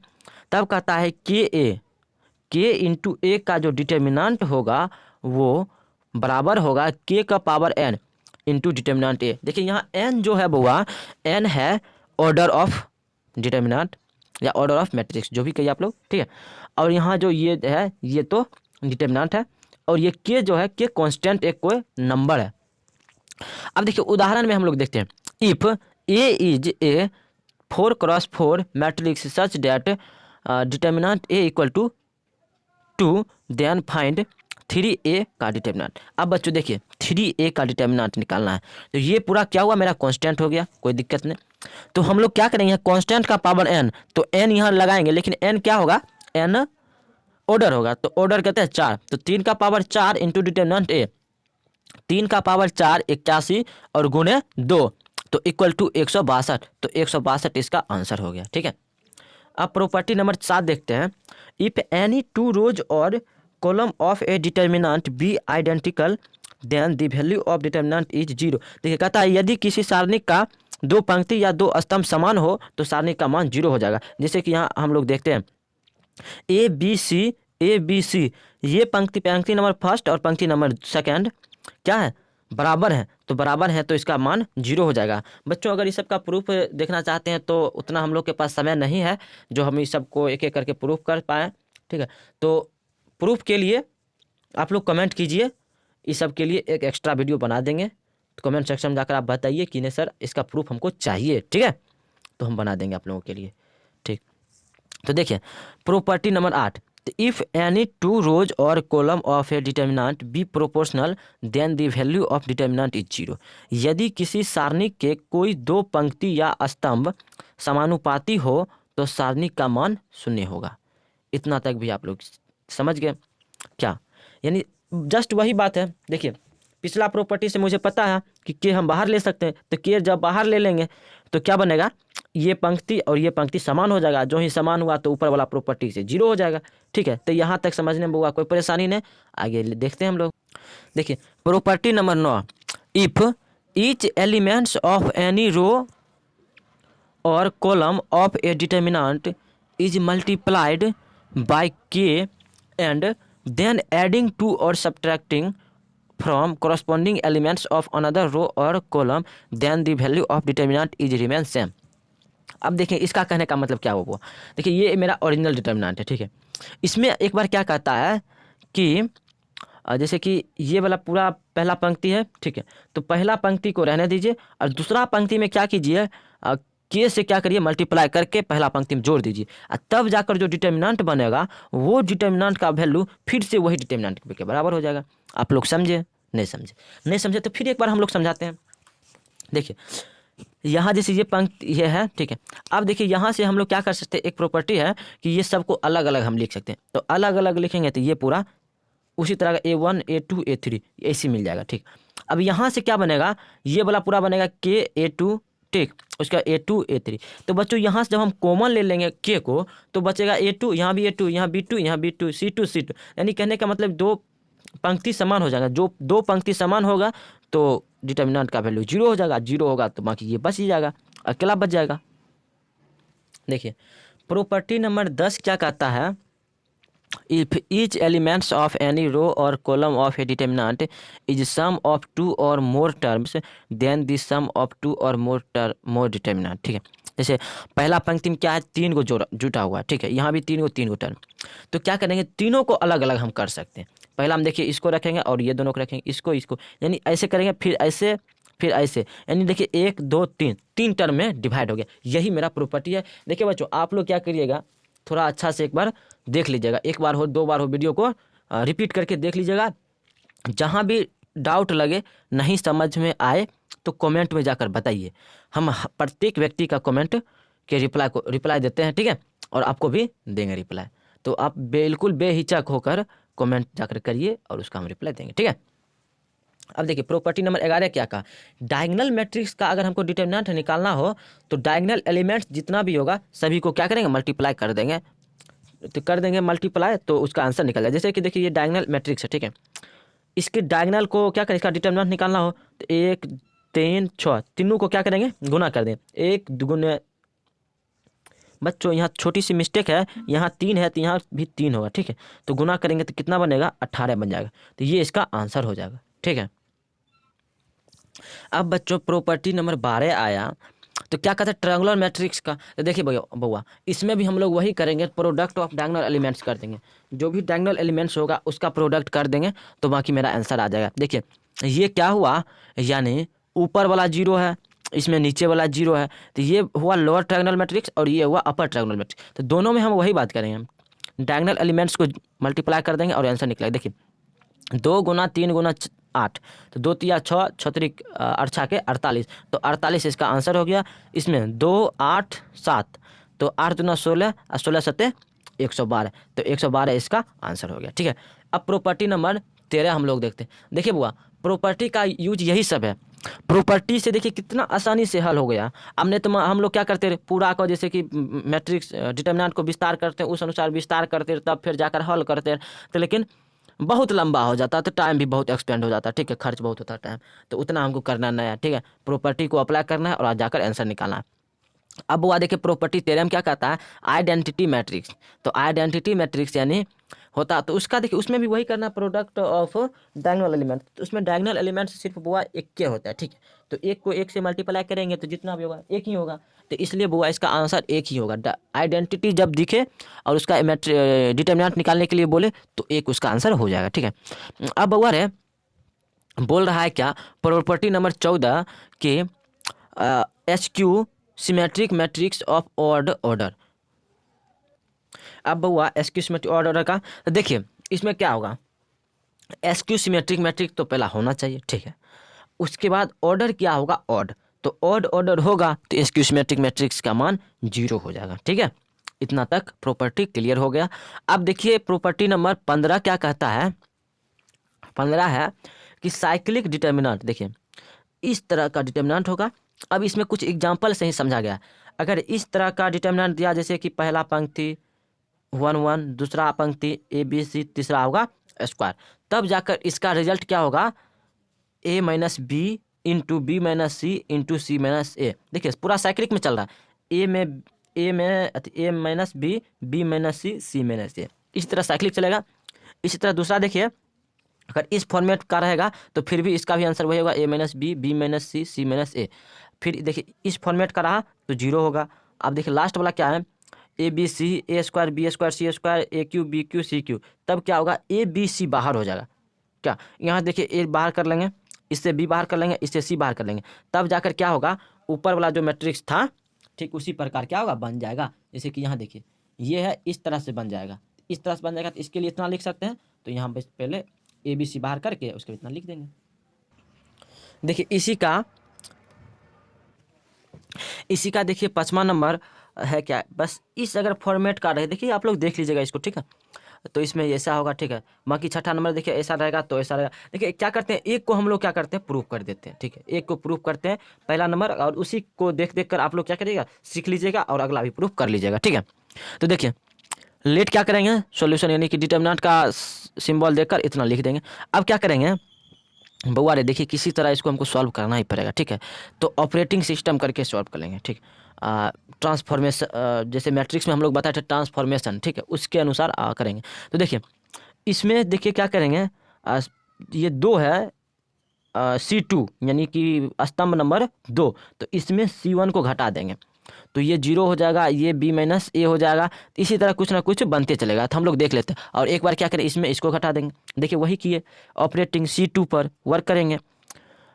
तब कहता है के इंटू ए का जो डिटर्मिनेंट होगा वो बराबर होगा के का पावर एन इंटू डिटर्मिनेंट ए। देखिए यहाँ एन जो है बुआ, एन है ऑर्डर ऑफ डिटर्मिनेंट या ऑर्डर ऑफ मैट्रिक्स, जो भी कहिए आप लोग, ठीक है। और यहाँ जो ये है ये तो डिटर्मिनेंट है, और ये के जो है के कांस्टेंट एक कोई नंबर है। अब देखिए उदाहरण में हम लोग देखते हैं, if A is A 4x4 matrix such that determinant A equal to 2 then find 3a का डिटर्मिनेंट। अब बच्चों देखिए 3a का डिटर्मिनेंट निकालना है, तो ये पूरा क्या हुआ, मेरा कांस्टेंट हो गया, कोई दिक्कत नहीं। तो हम लोग क्या करेंगे, कांस्टेंट का पावर n, तो n यहाँ लगाएंगे, लेकिन n क्या होगा, n ऑर्डर होगा, तो ऑर्डर कहते हैं 4, तो 3 का पावर 4 इंटू डिटर्मिनेंट a, 3 का पावर 4 81 और गुणे 2 तो इक्वल टू 162, तो 162 इसका आंसर हो गया, ठीक है। अब प्रॉपर्टी नंबर 7 देखते हैं, इफ एनी 2 रोज और column of A determinant be identical then the value of determinant is 0। देखिए कहता है यदि किसी सारणिक का 2 पंक्ति या 2 स्तंभ समान हो तो सारणिक का मान 0 हो जाएगा। जैसे कि यहाँ हम लोग देखते हैं ए बी सी, ये पंक्ति नंबर फर्स्ट और पंक्ति नंबर सेकंड क्या है, बराबर है, तो बराबर है तो इसका मान 0 हो जाएगा। बच्चों अगर इस सब का प्रूफ देखना चाहते हैं तो उतना हम लोग के पास समय नहीं है जो हम इस सब को एक एक करके प्रूफ कर पाएँ, ठीक है। तो प्रूफ के लिए आप लोग कमेंट कीजिए, इस सब के लिए एक एक्स्ट्रा वीडियो बना देंगे, तो कमेंट सेक्शन में जाकर आप बताइए कि नहीं सर इसका प्रूफ हमको चाहिए, ठीक है, तो हम बना देंगे आप लोगों के लिए, ठीक। तो देखिए property number 8, if any 2 rows और column of A determinant be proportional then the value of determinant is 0। यदि किसी सारणिक के कोई 2 पंक्ति या स्तंभ समानुपाती हो तो सारणिक का मान 0 होगा। इतना तक भी आप लोग समझ गए क्या, यानी जस्ट वही बात है। देखिए पिछला प्रॉपर्टी से मुझे पता है कि के हम बाहर ले सकते हैं, तो के जब बाहर ले लेंगे तो क्या बनेगा, ये पंक्ति और ये पंक्ति समान हो जाएगा, जो ही समान हुआ तो ऊपर वाला प्रॉपर्टी से 0 हो जाएगा, ठीक है। तो यहाँ तक समझने में हुआ कोई परेशानी नहीं, आगे देखते हैं हम लोग। देखिए property number 9, if each elements of any row और column of A determinant is multiplied by K and then adding to or subtracting from corresponding elements of another row or column then the value of determinant is remain same। अब देखिए इसका कहने का मतलब क्या हुआ, देखिए ये मेरा ओरिजिनल डिटर्मिनेंट है, ठीक है। इसमें एक बार क्या कहता है कि जैसे कि ये वाला पूरा पहला पंक्ति है, ठीक है, तो पहला पंक्ति को रहने दीजिए और दूसरा पंक्ति में क्या कीजिए, के से क्या करिए, मल्टीप्लाई करके पहला पंक्ति में जोड़ दीजिए, और तब जाकर जो डिटर्मिनेंट बनेगा वो डिटर्मिनेंट का वैल्यू फिर से वही डिटर्मिनेंट के बराबर हो जाएगा। आप लोग समझे? नहीं समझे तो फिर एक बार हम लोग समझाते हैं। देखिए यहाँ जैसे ये पंक्ति ये है, ठीक है। अब देखिए यहाँ से हम लोग क्या कर सकते हैं, एक प्रॉपर्टी है कि ये सबको अलग अलग हम लिख सकते हैं, तो अलग अलग लिखेंगे तो ये पूरा उसी तरह का A1 A2 A3 ऐसे मिल जाएगा, ठीक। अब यहाँ से क्या बनेगा, ये वाला पूरा बनेगा K A2, ठीक, उसका A2 A3। तो बच्चों यहाँ से जब हम कॉमन ले लेंगे K को तो बचेगा A2, यहाँ भी A2, यहाँ B2, यहाँ B2, C2 C2, यानी कहने का मतलब दो पंक्ति समान हो जाएगा। जो दो पंक्ति समान होगा तो डिटर्मिनेंट का वैल्यू 0 हो जाएगा, 0 होगा तो बाकी ये बच ही जाएगा, अकेला बच जाएगा। देखिए प्रॉपर्टी नंबर 10 क्या कहता है, if each elements of any row or column of a determinant is sum of 2 or more terms then the sum of 2 or more determinant, ठीक है। जैसे पहला पंक्ति में क्या है, 3 को जुटा हुआ है, ठीक है, यहाँ भी 3 को टर्म, तो क्या करेंगे, तीनों को अलग अलग हम कर सकते हैं। पहला हम देखिए इसको रखेंगे और ये दोनों को रखेंगे, इसको यानी ऐसे करेंगे, फिर ऐसे, यानी देखिए 1 2 3 टर्म में डिवाइड हो गया। यही मेरा प्रॉपर्टी है। देखिए बच्चों आप लोग क्या करिएगा, थोड़ा अच्छा से एक बार देख लीजिएगा, एक बार हो 2 बार हो, वीडियो को रिपीट करके देख लीजिएगा। जहाँ भी डाउट लगे, नहीं समझ में आए तो कमेंट में जाकर बताइए। हम प्रत्येक व्यक्ति का कमेंट के रिप्लाई देते हैं, ठीक है, और आपको भी देंगे रिप्लाई। तो आप बिल्कुल बेहिचक होकर कमेंट जाकर करिए और उसका हम रिप्लाई देंगे, ठीक है। अब देखिए प्रॉपर्टी नंबर 11 क्या कहा, डायगोनल मैट्रिक्स का अगर हमको डिटर्मिनेंट निकालना हो तो डायगोनल एलिमेंट्स जितना भी होगा सभी को क्या करेंगे, मल्टीप्लाई कर देंगे, तो कर देंगे मल्टीप्लाई, तो उसका आंसर निकल जाए। जैसे कि देखिए ये डायगोनल मैट्रिक्स है, ठीक है, इसके डायगोनल को क्या करें, इसका डिटर्मिनेंट निकालना हो तो 1 3 6 तीनों को क्या करेंगे, गुना कर दें, 1 2 बच्चों यहाँ छोटी सी मिस्टेक है, यहाँ 3 है तो यहाँ भी 3 होगा, ठीक है, तो गुना करेंगे तो कितना बनेगा, 18 बन जाएगा, तो ये इसका आंसर हो जाएगा, ठीक है। अब बच्चों प्रॉपर्टी नंबर 12 आया, तो क्या कहते हैं ट्रायंगुलर मैट्रिक्स का। तो देखिए बउआ इसमें भी हम लोग वही करेंगे, प्रोडक्ट ऑफ डायगोनल एलिमेंट्स कर देंगे, जो भी डायगोनल एलिमेंट्स होगा उसका प्रोडक्ट कर देंगे तो बाकी मेरा आंसर आ जाएगा। देखिए ये क्या हुआ, यानी ऊपर वाला 0 है, इसमें नीचे वाला 0 है, तो ये हुआ लोअर ट्रायंगुलर मैट्रिक्स और ये हुआ अपर ट्रायंगुलर मैट्रिक्स। तो दोनों में हम वही बात करेंगे, हम डायगोनल एलिमेंट्स को मल्टीप्लाई कर देंगे और आंसर निकलेगा। देखिए 2 गुना 3 गुना 8, तो 2 तिया 6 6 8 के 48, तो 48 इसका आंसर हो गया। इसमें 2 8 7, तो 8 दूना 16 और 16 7 112, तो 112 इसका आंसर हो गया, ठीक है। अब प्रॉपर्टी नंबर 13 हम लोग देखते हैं। देखिए बुआ प्रॉपर्टी का यूज यही सब है, प्रॉपर्टी से देखिए कितना आसानी से हल हो गया। अब नहीं तो हम लोग क्या करते रहे, पूरा को जैसे कि मैट्रिक्स डिटर्मिनेंट को विस्तार करते हैं, उस अनुसार विस्तार करते तब फिर जाकर हल करते हैं, तो लेकिन बहुत लंबा हो जाता है, तो टाइम भी बहुत एक्सपेंड हो जाता है, ठीक है, खर्च बहुत होता है टाइम, तो उतना हमको करना नहीं है, ठीक है। प्रॉपर्टी को अप्लाई करना है और आज जाकर आंसर निकालना है। अब वो देखिए प्रॉपर्टी 13 में क्या कहता है, आइडेंटिटी मैट्रिक्स। तो आइडेंटिटी मैट्रिक्स यानी होता, तो उसका देखिए उसमें भी वही करना, प्रोडक्ट ऑफ डायगोनल एलिमेंट, तो उसमें डायगोनल एलिमेंट सिर्फ बुआ एक के होता है, ठीक है, तो एक को एक से मल्टीप्लाई करेंगे तो जितना भी होगा एक ही होगा, तो इसलिए बुआ इसका आंसर एक ही होगा। आइडेंटिटी जब दिखे और उसका डिटर्मिनेंट निकालने के लिए बोले तो एक उसका आंसर हो जाएगा, ठीक है। अब बुआ रे बोल रहा है क्या, प्रॉपर्टी नंबर 14 के SQ symmetric matrix of odd order. अब बउआ SQ सिमेट्रिक ऑड ऑर्डर का, तो देखिए इसमें क्या होगा, SQ सिमेट्रिक मैट्रिक्स तो पहला होना चाहिए, ठीक है, उसके बाद ऑर्डर क्या होगा, ऑड, तो ऑड ऑर्डर होगा तो SQ सिमेट्रिक मैट्रिक्स का मान 0 हो जाएगा, ठीक है। इतना तक प्रॉपर्टी क्लियर हो गया। अब देखिए प्रॉपर्टी नंबर 15 क्या कहता है, 15 है कि साइक्लिक डिटर्मिनेंट, देखिए इस तरह का डिटर्मिनेंट होगा। अब इसमें कुछ एग्जाम्पल से ही समझा गया, अगर इस तरह का डिटर्मिनेंट दिया, जैसे कि पहला पंक्ति 1 1, दूसरा पंक्ति ABC, तीसरा होगा स्क्वायर, तब जाकर इसका रिजल्ट क्या होगा, A minus B into B minus C into C minus A. देखिए पूरा साइक्लिक में चल रहा है, A minus B, B minus C, C minus A, इस तरह साइक्लिक चलेगा। इसी तरह दूसरा देखिए, अगर इस फॉर्मेट का रहेगा तो फिर भी इसका भी आंसर वही होगा, A minus B, B minus C, C minus A. फिर देखिए इस फॉर्मेट का रहा तो 0 होगा, अब देखिए लास्ट वाला क्या है, A B C A square B square C square A cube B cube C cube, तब क्या होगा ए बी सी बाहर हो जाएगा। क्या यहाँ देखिए ए बाहर कर लेंगे, इससे बी बाहर कर लेंगे, इससे सी बाहर कर लेंगे, तब जाकर क्या होगा ऊपर वाला जो मैट्रिक्स था ठीक उसी प्रकार क्या होगा बन जाएगा। जैसे कि यहाँ देखिए ये है इस तरह से बन जाएगा, इस तरह से बन जाएगा, तो इसके लिए इतना लिख सकते हैं। तो यहाँ पे पहले ए बी सी बाहर करके उसके इतना लिख देंगे। देखिए इसी का देखिए 5वां नंबर है क्या, बस इस अगर फॉर्मेट का रहे, देखिए आप लोग देख लीजिएगा इसको, ठीक है। तो इसमें ऐसा होगा, ठीक है। बाकी 6ठा नंबर देखिए ऐसा रहेगा, तो ऐसा रहेगा। देखिए क्या करते हैं, एक को हम लोग क्या करते हैं प्रूफ कर देते हैं, ठीक है। एक को प्रूफ करते हैं पहला नंबर, और उसी को देख देख कर आप लोग क्या करिएगा सीख लीजिएगा और अगला भी प्रूफ कर लीजिएगा, ठीक है। तो देखिए लेट क्या करेंगे सॉल्यूशन यानी कि डिटर्मिनेंट का सिंबल देकर इतना लिख देंगे। अब क्या करेंगे बउआ रे, देखिए किसी तरह इसको हमको सॉल्व करना ही पड़ेगा, ठीक है। तो ऑपरेटिंग सिस्टम करके सॉल्व कर लेंगे, ठीक। ट्रांसफॉर्मेशन जैसे मैट्रिक्स में हम लोग बताए थे ट्रांसफॉर्मेशन, ठीक है, उसके अनुसार करेंगे। तो देखिए इसमें देखिए क्या करेंगे, ये 2 है C2 यानी कि स्तंभ नंबर 2, तो इसमें C1 को घटा देंगे, तो ये 0 हो जाएगा, ये B माइनस ए हो जाएगा। इसी तरह कुछ ना कुछ बनते चलेगा, तो हम लोग देख लेते हैं। और एक बार क्या करें इसमें इसको घटा देंगे, देखिए वही किए ऑपरेटिंग C2 पर वर्क करेंगे,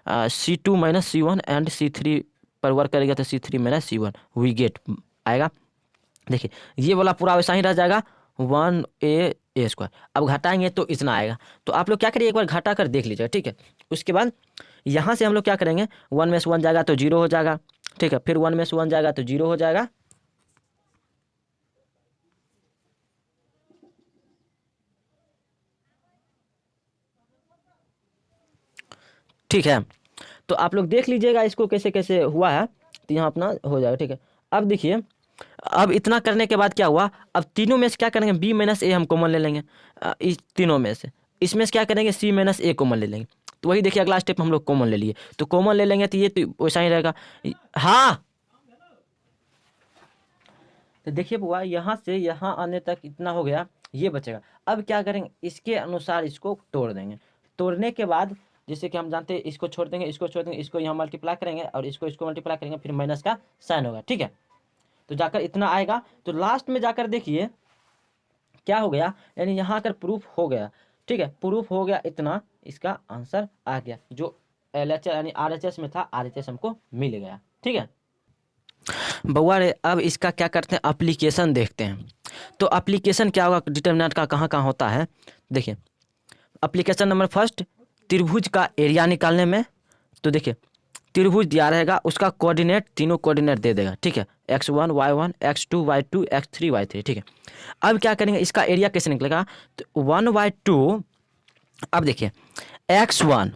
C2 minus C1 and C3 पर वर्क करेगा, तो C3 minus C1 we get आएगा। देखिए ये वाला पूरा वैसा ही रह जाएगा 1a स्क्वायर। अब घटाएंगे तो इतना आएगा, तो आप लोग क्या करिए एक बार घटा कर देख लीजिएगा, ठीक है। उसके बाद यहाँ से हम लोग क्या करेंगे 1 में से 1 जाएगा तो 0 हो जाएगा, ठीक है। फिर 1 में से 1 जाएगा तो 0 हो जाएगा, ठीक है। तो आप लोग देख लीजिएगा इसको कैसे कैसे हुआ है, तो यहाँ अपना हो जाएगा, ठीक है। अब देखिए अब इतना करने के बाद क्या हुआ, अब तीनों में से क्या करेंगे B माइनस ए हम कॉमन ले लेंगे, इस तीनों में से इसमें से क्या करेंगे C माइनस ए कॉमन ले लेंगे। तो वही देखिए अगला स्टेप हम लोग कॉमन ले लिए, तो कॉमन ले लेंगे तो ये तो वैसा ही रहेगा। हाँ तो देखिए बुआ यहाँ से यहाँ आने तक इतना हो गया, ये बचेगा। अब क्या करेंगे इसके अनुसार इसको तोड़ देंगे, तोड़ने के बाद जैसे कि हम जानते हैं इसको छोड़ देंगे, इसको छोड़ देंगे, इसको यहाँ मल्टीप्लाई करेंगे और इसको मल्टीप्लाई करेंगे, फिर माइनस का साइन होगा, ठीक है। तो जाकर इतना आएगा, तो लास्ट में जाकर देखिए क्या हो गया, यानी यहाँ आकर प्रूफ हो गया, ठीक है। प्रूफ हो गया इतना, इसका आंसर आ गया, जो LHS यानी RHS में था RHS हमको मिल गया, ठीक है। बउआ रे अब इसका क्या करते हैं एप्लीकेशन देखते हैं। तो एप्लीकेशन क्या होगा डिटर्मिनेंट का कहाँ कहाँ होता है, देखिए एप्लीकेशन नंबर फर्स्ट त्रिभुज का एरिया निकालने में। तो देखिए त्रिभुज दिया रहेगा, उसका कोऑर्डिनेट तीनों कोऑर्डिनेट दे देगा, ठीक है, x1 y1 x2 y2 x3 y3, ठीक है। अब क्या करेंगे इसका एरिया कैसे निकलेगा, तो 1/2, अब देखिए x1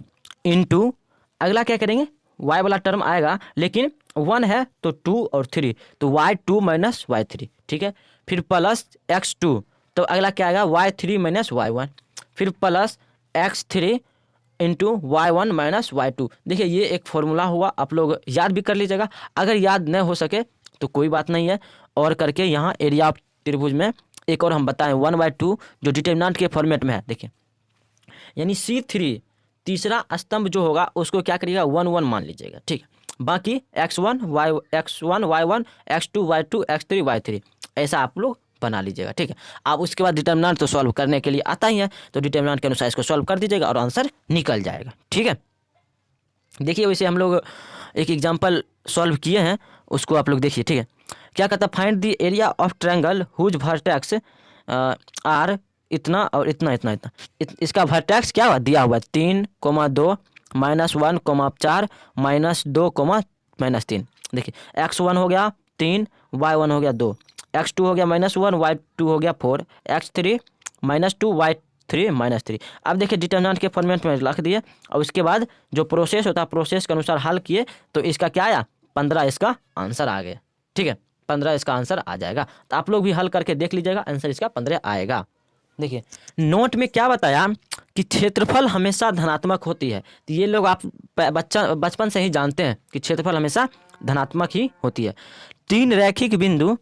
इंटू अगला क्या करेंगे y वाला टर्म आएगा, लेकिन 1 है तो 2 और 3, तो y2 माइनस y3, ठीक है। फिर प्लस x2, तो अगला क्या आएगा y3 माइनस y1, फिर plus x3 into y1 minus y2। देखिए ये एक फॉर्मूला हुआ, आप लोग याद भी कर लीजिएगा, अगर याद न हो सके तो कोई बात नहीं है, और करके यहाँ एरिया ऑफ त्रिभुज में एक और हम बताएं 1/2 जो डिटर्मिनेंट के फॉर्मेट में है, देखिए यानी C3 तीसरा स्तंभ जो होगा उसको क्या करिएगा 1 1 मान लीजिएगा, ठीक है। बाकी x1 y1 x2 y2 x3 y3 ऐसा आप लोग बना लीजिएगा, ठीक है। आप उसके बाद डिटर्मिनेंट तो सॉल्व करने के लिए आता ही है, तो डिटर्मिनेंट के अनुसार इसको सॉल्व कर दीजिएगा और आंसर निकल जाएगा, ठीक है। देखिए वैसे हम लोग एक एग्जांपल सॉल्व किए हैं, उसको आप लोग देखिए, ठीक है। क्या कहता है find the area of triangle whose vertex are इतना और इतना इतना इतना, इसका वर्टेक्स क्या हुआ दिया हुआ 3, 2 -1, 4 -2, -3। देखिए x1 हो गया 3, y1 हो गया 2, x2 हो गया -1, y2 हो गया 4, x3 -2, y3 -3। अब देखिए डिटर्मिनेंट के फॉर्मेट में रख दिए, और उसके बाद जो प्रोसेस होता है प्रोसेस के अनुसार हल किए, तो इसका क्या आया 15 इसका आंसर आ गया, ठीक है। 15 इसका आंसर आ जाएगा, तो आप लोग भी हल करके देख लीजिएगा, आंसर इसका 15 आएगा। देखिए नोट में क्या बताया कि क्षेत्रफल हमेशा धनात्मक होती है, तो ये लोग आप बचपन से ही जानते हैं कि क्षेत्रफल हमेशा धनात्मक ही होती है। 3 रैखिक बिंदु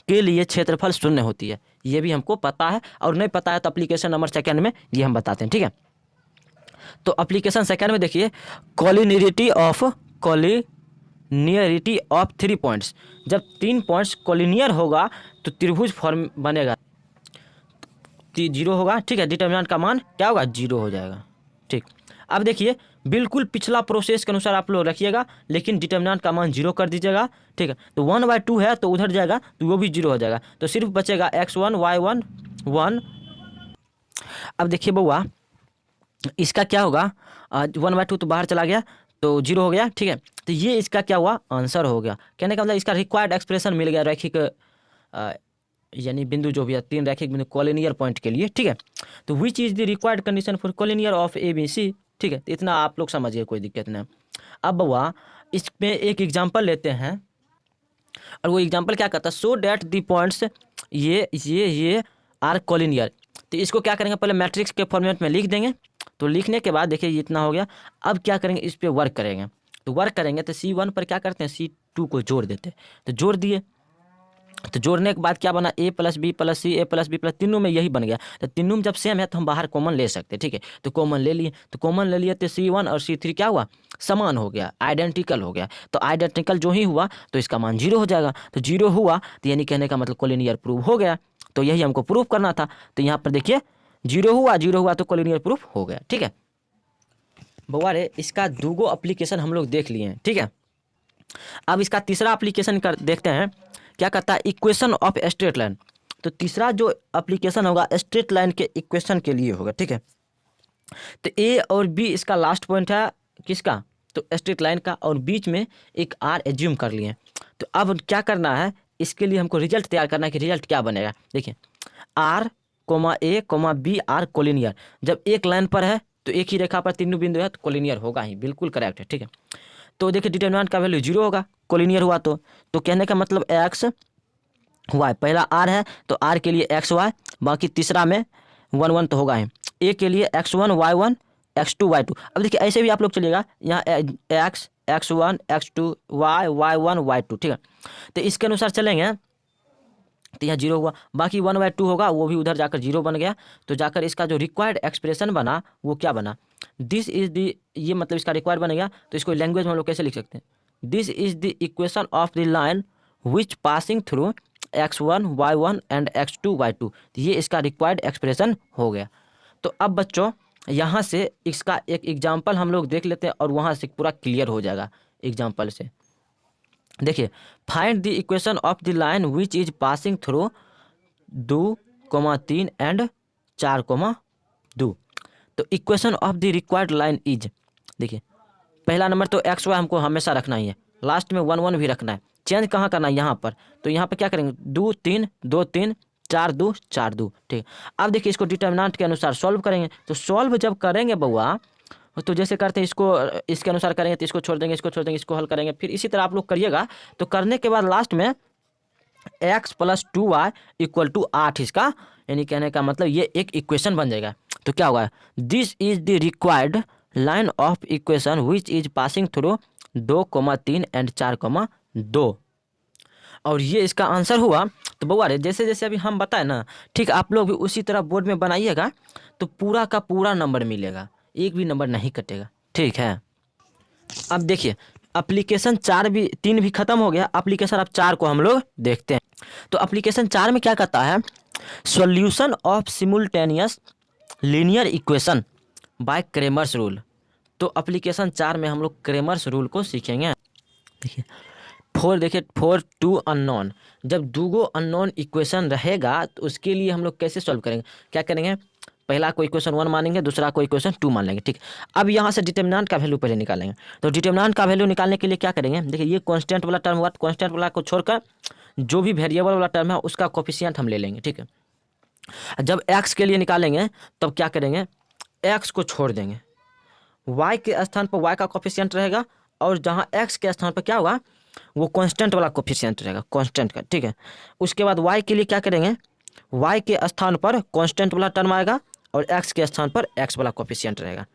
के लिए क्षेत्रफल 0 होती है, ये भी हमको पता है, और नहीं पता है तो एप्लीकेशन नंबर सेकंड में ये हम बताते हैं, ठीक है। तो एप्लीकेशन सेकंड में देखिए कोलिनियरिटी नियरिटी ऑफ 3 पॉइंट्स, जब 3 पॉइंट्स कोलिनियर होगा तो त्रिभुज फॉर्म बनेगा, 0 होगा, ठीक है। डिटर्मिनेंट का मान क्या होगा, 0 हो जाएगा, ठीक। अब देखिए बिल्कुल पिछला प्रोसेस के अनुसार आप लोग रखिएगा, लेकिन डिटर्मिनेंट का मान 0 कर दीजिएगा, ठीक है। तो 1/2 है तो उधर जाएगा तो वो भी 0 हो जाएगा, तो सिर्फ बचेगा x1 y1 1। अब देखिए बउआ इसका क्या होगा, 1/2 तो बाहर चला गया तो 0 हो गया, ठीक है। तो ये इसका क्या हुआ, आंसर हो गया। कहने का मतलब इसका रिक्वायर्ड एक्सप्रेशन मिल गया रैखिक यानी बिंदु जो भी है 3 रैखिक बिंदु कोलिनियर पॉइंट के लिए, ठीक है। तो which is the required condition for collinear of ABC, ठीक है। तो इतना आप लोग समझिए, कोई दिक्कत नहीं। अब बउआ इसमें एक एग्जाम्पल लेते हैं, और वो एग्जाम्पल क्या कहता है, सो डैट द पॉइंट्स ये आर कोलिनियर। तो इसको क्या करेंगे, पहले मैट्रिक्स के फॉर्मेट में लिख देंगे, तो लिखने के बाद देखिए इतना हो गया। अब क्या करेंगे, इस पर वर्क करेंगे, तो वर्क करेंगे तो C1 पर क्या करते हैं, C2 को जोड़ देते हैं, तो जोड़ दिए, तो जोड़ने के बाद क्या बना, A + B + C A + B + तीनों में यही बन गया। तो तीनों में जब सेम है तो हम बाहर कॉमन ले सकते हैं, ठीक है। तो कॉमन ले लिए, तो कॉमन ले लिए तो C1 और C3 क्या हुआ, समान हो गया, आइडेंटिकल हो गया। तो आइडेंटिकल जो ही हुआ तो इसका मान 0 हो जाएगा। तो 0 हुआ तो यानी कहने का मतलब कोलिनियर प्रूव हो गया। तो यही हमको प्रूफ करना था। तो यहाँ पर देखिए 0 हुआ तो कोलिनियर प्रूफ हो गया, ठीक है। बउआ रे इसका 2 एप्लीकेशन हम लोग देख लिए हैं, ठीक है। अब इसका तीसरा एप्लीकेशन कर देखते हैं, क्या कहता है, इक्वेशन ऑफ स्ट्रेट लाइन। तो तीसरा जो एप्लीकेशन होगा स्ट्रेट लाइन के इक्वेशन के लिए होगा, ठीक है। तो A और B इसका लास्ट पॉइंट है किसका, तो स्ट्रेट लाइन का, और बीच में एक R एज्यूम कर लिए। तो अब क्या करना है, इसके लिए हमको रिजल्ट तैयार करना है कि रिजल्ट क्या बनेगा। देखिए R, A, B R collinear, जब एक लाइन पर है तो एक ही रेखा पर तीनों बिंदु है तो कोलिनियर होगा ही, बिल्कुल करेक्ट है, ठीक है। तो देखिए डिटर्मिनेंट का वैल्यू 0 होगा, कोलिनियर हुआ तो कहने का मतलब x y, पहला R है तो R के लिए XY, बाकी तीसरा में 1 1 तो होगा ही, A के लिए x1 y1 x2 y2। अब देखिए ऐसे भी आप लोग चलिएगा, यहाँ x x1 x2 y y1 y2, ठीक है। तो इसके अनुसार चलेंगे तो यहाँ 0 हुआ, बाकी 1/2 होगा, वो भी उधर जाकर 0 बन गया। तो जाकर इसका जो रिक्वायर्ड एक्सप्रेशन बना वो क्या बना, दिस इज द, ये मतलब इसका रिक्वायर्ड बनेगा। तो इसको लैंग्वेज में हम लोग कैसे लिख सकते हैं, this is the equation of the line which passing through x1 y1 and x2 y2। तो ये इसका रिक्वायर्ड एक्सप्रेशन हो गया। तो अब बच्चों यहाँ से इसका एक एग्जाम्पल हम लोग देख लेते हैं और वहाँ से पूरा क्लियर हो जाएगा एग्जाम्पल से। देखिए find the equation of the line which is passing through 2, 3 and 4, 2। तो equation of the required line is, देखिए पहला नंबर तो XY हमको हमेशा रखना ही है, लास्ट में 1 1 भी रखना है, चेंज कहाँ करना है यहाँ पर। तो यहाँ पर क्या करेंगे, 2 3 2 3 4 2 4 2, ठीक। अब देखिए इसको डिटर्मिनेंट के अनुसार सॉल्व करेंगे। तो सॉल्व जब करेंगे बउआ तो जैसे करते हैं इसको इसके अनुसार करेंगे, तो इसको छोड़ देंगे, इसको छोड़ देंगे, इसको हल करेंगे, फिर इसी तरह आप लोग करिएगा। तो करने के बाद लास्ट में x + 2y = 8 इसका, यानी कहने का मतलब ये एक इक्वेशन बन जाएगा। तो क्या होगा, this is the required line of equation which is passing through 2, 3 and 4, 2। और ये इसका आंसर हुआ। तो बउआ रे जैसे जैसे अभी हम बताए ना, ठीक आप लोग भी उसी तरह बोर्ड में बनाइएगा तो पूरा का पूरा नंबर मिलेगा, एक भी नंबर नहीं कटेगा, ठीक है। अब देखिए एप्लीकेशन 3 भी खत्म हो गया, एप्लीकेशन अब 4 को हम लोग देखते हैं। तो एप्लीकेशन 4 में क्या कहता है, solution of simultaneous linear equation by Cramer's rule. तो एप्लीकेशन 4 में हम लोग क्रेमर्स रूल को सीखेंगे। देखिए 4 2 अननोन, जब 2 अननोन इक्वेशन रहेगा तो उसके लिए हम लोग कैसे सॉल्व करेंगे, क्या करेंगे, पहला को इक्वेशन 1 मानेंगे, दूसरा को इक्वेशन 2 मान लेंगे, ठीक। अब यहाँ से डिटर्मिनेंट का वैल्यू पहले निकालेंगे। तो डिटर्मिनेंट का वैल्यू निकालने के लिए क्या करेंगे, देखिए ये कांस्टेंट वाला टर्म हुआ, कांस्टेंट वाला को छोड़कर जो भी वेरिएबल वाला टर्म है उसका कोफिशिएंट हम ले लेंगे, ठीक है। जब x के लिए निकालेंगे तब क्या करेंगे, x को छोड़ देंगे, y के स्थान पर y का कोफिशिएंट रहेगा, और जहाँ x के स्थान पर क्या होगा वो कांस्टेंट वाला कोफिशिएंट रहेगा, कांस्टेंट का, ठीक है। उसके बाद y के लिए क्या करेंगे, y के स्थान पर कांस्टेंट वाला टर्म आएगा और x के स्थान पर x वाला कोफिशिएंट रहेगा।